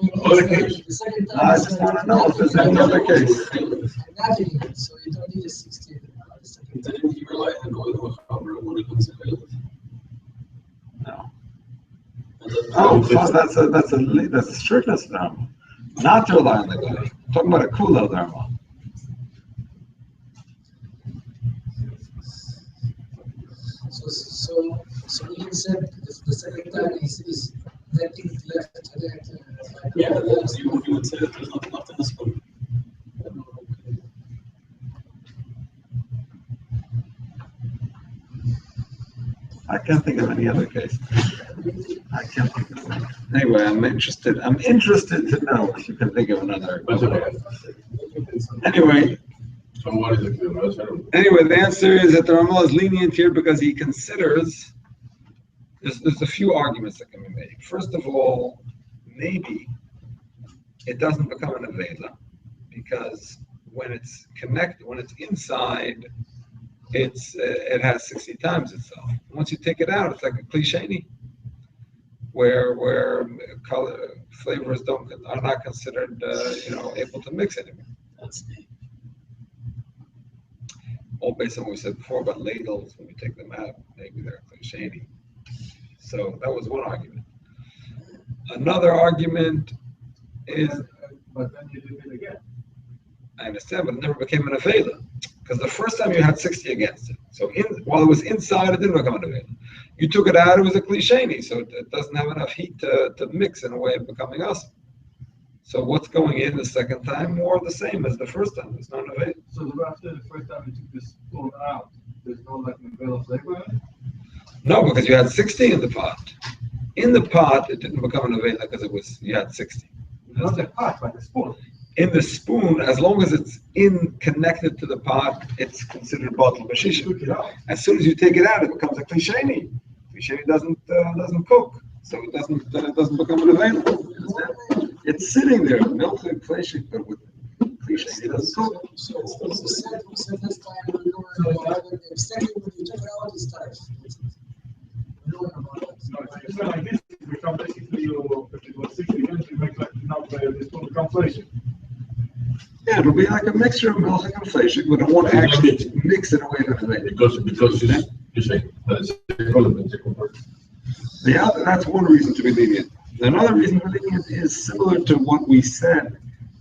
mean, Other case. the second time. I just want to know if there's any other case. Nothing in it, so you don't need a 60. The second time. Didn't he rely on going to a cover when it comes to bailiff? No. Oh, so that's a strictness Ramah. Not to rely on the guy. Talking about a kula Ramah. So he said the second time is letting left to that. Yeah, you would say that there's nothing left in the spoon. I can't think of any other case. I can't think of any. Anyway, I'm interested to know if you can think of another. Anyway, the answer is that the Ramah is lenient here because he considers there's a few arguments that can be made. First of all, maybe it doesn't become an avela because when it's connected, when it's inside, it has 60 times itself. Once you take it out, it's like a klisheni, where color flavors are not considered able to mix anymore. That's neat. All based on what we said before about ladles, when we take them out, maybe they're klisheni. So that was one argument. Another argument is, But then you did it again. I understand, but it never became an avela. Because the first time you had 60 against it. So while it was inside, it didn't become an avela. You took it out, it was a klisheni, so it doesn't have enough heat to mix in a way of becoming us. So what's going in the second time? More of the same as the first time. It's not an avela. So after the first time you took the spoon out, there's no like vanilla flavor in it? No, because you had 60 in the pot. In the pot, it didn't become an avela because you had 60. Not the pot, but the spoon. In the spoon, as long as it's connected to the pot, it's considered bottle b'shisha. As soon as you take it out, it becomes a klisheni. Klisheni doesn't cook, so it doesn't become an avela. It's sitting there, milk and klisheni, but with klisheni, it doesn't cook. So this time when you were exactly when you took it out, it's tight. It's not like this. It becomes basically if it was 60 minutes, you make like now the spoon becomes fleshy. Yeah, it'll be like a mixture of milk and fleshik, but it won't actually mix in a way that it Because you say that's that's one reason to be lenient. Another reason to be lenient is similar to what we said,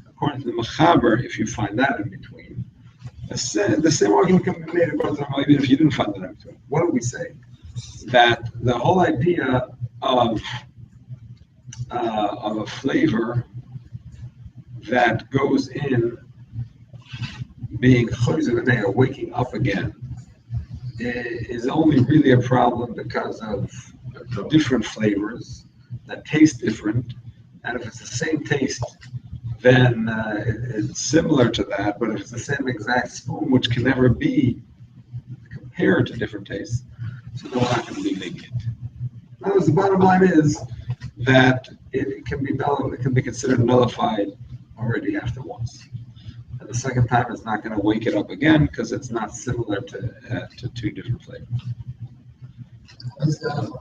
according to the Mechaber, if you find that in between. The same argument can be made about the Ramah, even if you didn't find that in between. What do we say? That the whole idea of a flavor that goes in being chayzer or waking up again is only really a problem because of different flavors that taste different, and if it's the same taste, then it's similar to that. But if it's the same exact spoon, which can never be compared to different tastes, so they're not going to be lenient. Now, the bottom line is that it can be considered nullified already after once. And the second time it's not going to wake it up again because it's not similar to two different flavors. Now,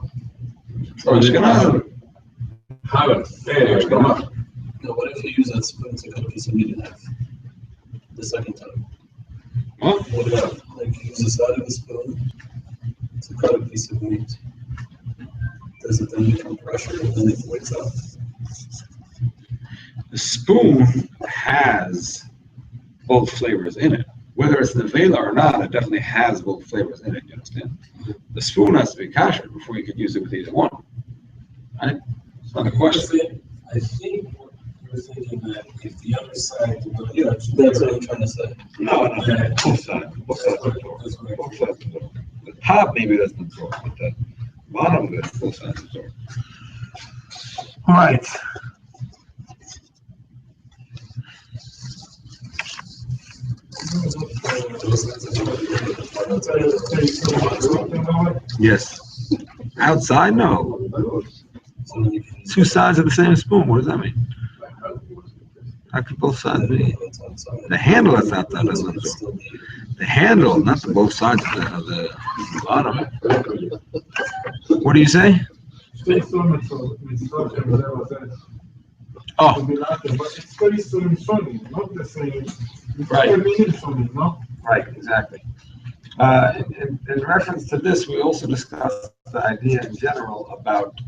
what if you use that spoon to cut a piece of meat in half the second time? What? What about, like, you use the side of the spoon to cut a piece of meat? Does it then become pressure and then it wakes up? The spoon has both flavors in it. Whether it's nevela or not, it definitely has both flavors in it, you understand? The spoon has to be kosher before you could use it with either one. Right? It's not a question. I think you're thinking that if the other side, Yeah, that's what I'm trying to say. No, both sides. Both sides of the door. Both sides of the door. The top maybe doesn't absorb, but the bottom of it, both sides absorb. All right. Yes. Outside, no. Two sides of the same spoon. What does that mean? How could both sides be? The handle is outside of the spoon. The handle, not the both sides of the bottom. What do you say? Oh. But it's very soon showing, not the same. Right. Right, exactly. In reference to this, we also discussed the idea in general about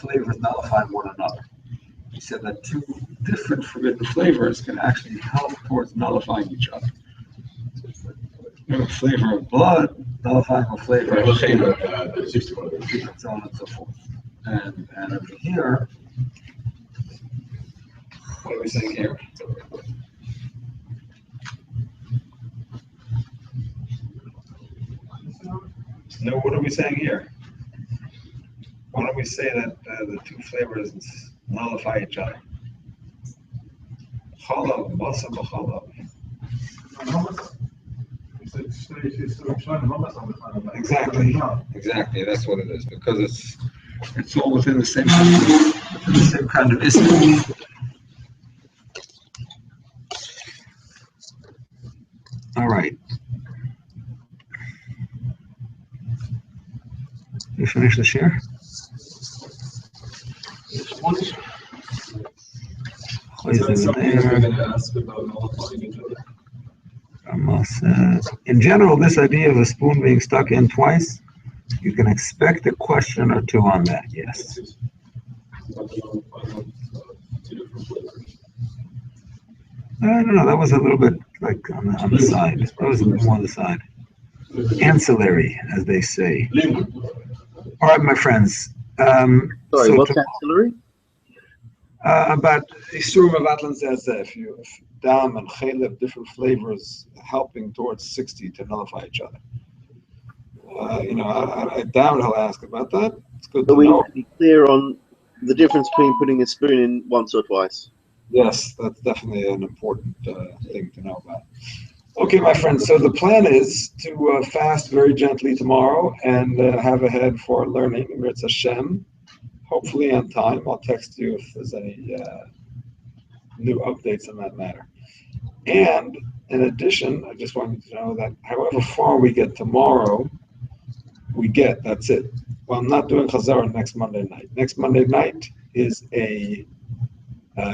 flavors nullifying one another. He said that two different forbidden flavors can actually help towards nullifying each other. A flavor of blood nullifying a flavor of shame, and so on and so forth. And over here, what are we saying here? No, what are we saying here? Why don't we say that the two flavors nullify each other? Chalav, Basar B'Chalav. Exactly, that's what it is, because it's all within the same kind of ism. All right. You finish the share? In general, this idea of a spoon being stuck in twice, you can expect a question or two on that, yes. I don't know, that was a little bit like on the side. That was a bit more on the side. Ancillary, as they say. All right, my friends. Sorry, so what's ancillary? About Isurim of Atlan says that if dam and chaleb, different flavors, helping towards 60 to nullify each other. I doubt he'll ask about that. It's good But to we know. need to be clear on the difference between putting a spoon in once or twice. Yes, that's definitely an important thing to know about. Okay, my friends, so the plan is to fast very gently tomorrow and have a head for learning, Mirz Hashem, hopefully on time. I'll text you if there's any new updates on that matter. And in addition, I just want you to know that however far we get tomorrow, that's it. Well, I'm not doing Chazara next Monday night. Next Monday night is a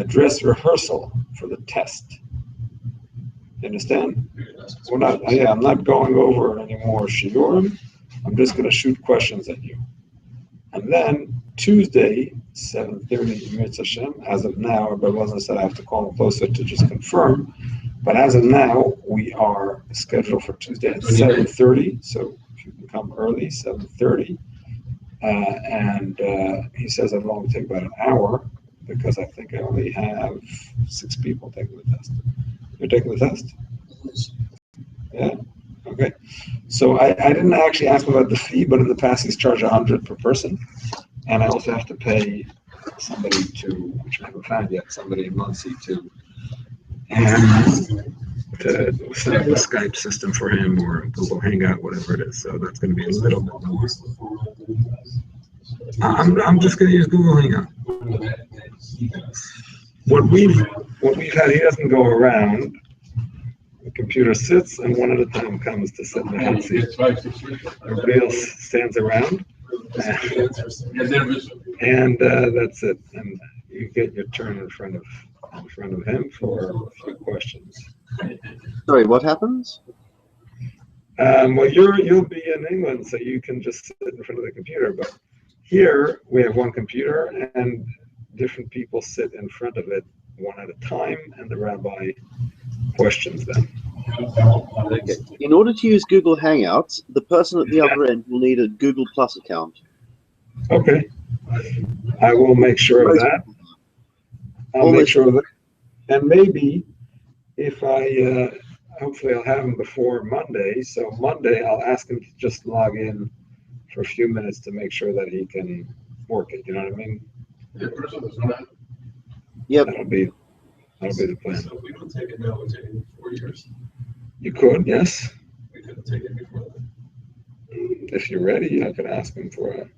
dress rehearsal for the test. You understand? I'm not going over any more shiurim. I'm just going to shoot questions at you. And then Tuesday, 7:30, Mirz Hashem, as of now, but wasn't said I have to call him closer to just confirm. But as of now, we are scheduled for Tuesday at 7:30. So if you can come early, 7:30. And he says it'll only take about an hour because I think I only have 6 people taking the test. You're taking the test? Yeah? Okay. So I didn't actually ask him about the fee, but in the past he's charged $100 per person. And I also have to pay somebody which I haven't found yet, somebody in Muncie to set up a Skype system for him or Google Hangout, whatever it is. So that's going to be a little bit more. I'm just going to use Google Hangout. What we've had, he doesn't go around. The computer sits and one at a time comes to sit in the hot seat. Everybody else stands around. And that's it. And you get your turn in front of him for a few questions. Sorry, what happens? Well, you'll be in England, so you can just sit in front of the computer. But Here we have one computer and different people sit in front of it one at a time, and the rabbi questions them. Okay. In order to use Google Hangouts, the person at the other end will need a Google Plus account. Okay, I will make sure of that. I'll make sure of that. And maybe if I, hopefully I'll have him before Monday. So Monday I'll ask him to just log in for a few minutes to make sure that he can work it. You know what I mean? Yep. That'll be the plan. So if we don't take it now, we're taking it in 4 years. You could, yes. We couldn't take it before then. If you're ready, I could ask him for a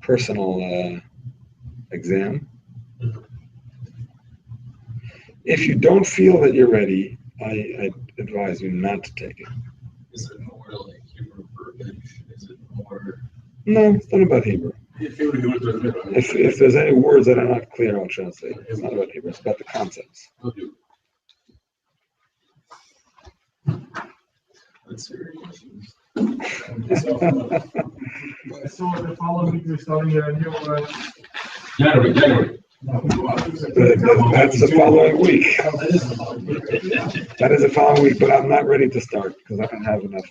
personal exam. If you don't feel that you're ready, I advise you not to take it. Is it more like Hebrew verbiage? Is it more? No, it's not about Hebrew. If there's any words that are not clear, I'll translate. It's not about Hebrew. It's about the concepts. That's very interesting. So the following week, we're starting a new. January. That's the following week. That is the following week, but I'm not ready to start because I don't have enough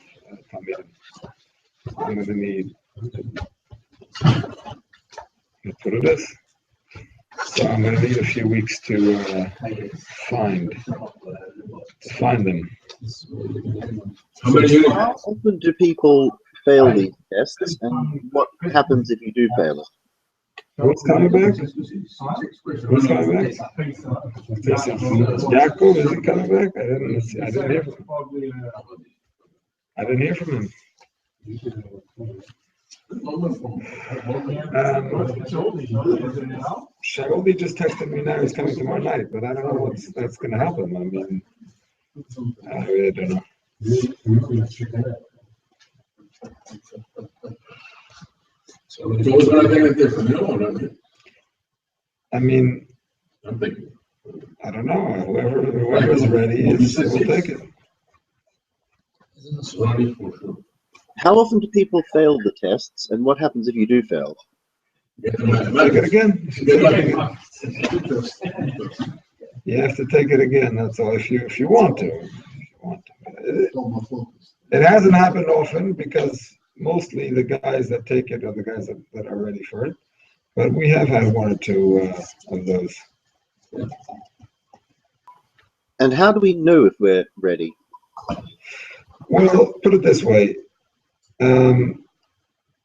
time. I'm going to need. That's what it is. So I'm going to need a few weeks to find them. How often do people fail these tests, and what happens if you do fail it? What's coming back? What's coming back? Yaakov, is he coming back? I didn't hear from him. I didn't hear from him. Shaoli just texted me now. He's coming tomorrow night, but I don't know that's going to help him. I mean, I really don't know. So it's always going to take it different, you know? I mean, I'm thinking. I don't know. Whoever's ready will take it. How often do people fail the tests, and what happens if you do fail? Take it again. You have to take it again. That's all. If you want to. It hasn't happened often because mostly the guys that take it are the guys that are ready for it. But we have had one or two of those. And how do we know if we're ready? Well, put it this way.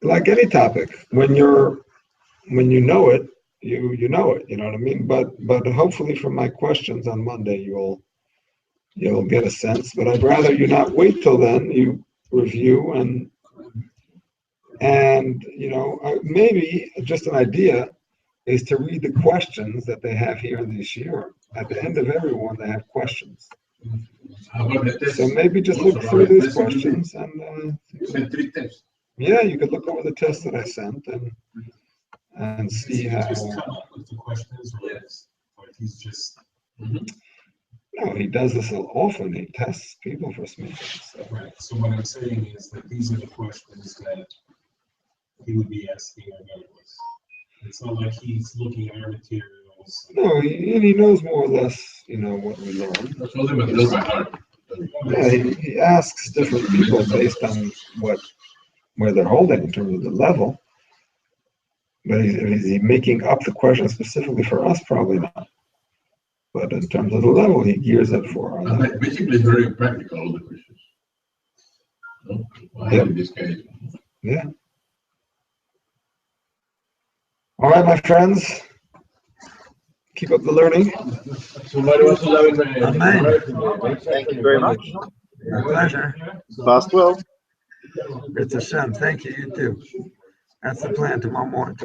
Like any topic, when you know it, you know it. You know what I mean? But hopefully from my questions on Monday, you'll get a sense. But I'd rather you not wait till then. You review and maybe just an idea is to read the questions that they have here in the Yeshua. At the end of every one, they have questions. So maybe just look through these questions and yeah, you could look over the test that I sent and see how. Just come up with the questions, or he's just. No, he does this often. He tests people for smittens. So. Right. So what I'm saying is that these are the questions that he would be asking regardless. It's not like he's looking at our materials. No, he knows more or less, what we learn. Yeah, he asks different people based on where they're holding in terms of the level. But is he making up the question specifically for us? Probably not. But in terms of the level, he gears it for our level. Basically, very practical, all the questions. No? In this case. Yeah. All right, my friends. Keep up the learning. Amen. Thank you very much. My pleasure. Fast well. It's a Shem. Thank you. You too. That's the plan tomorrow morning.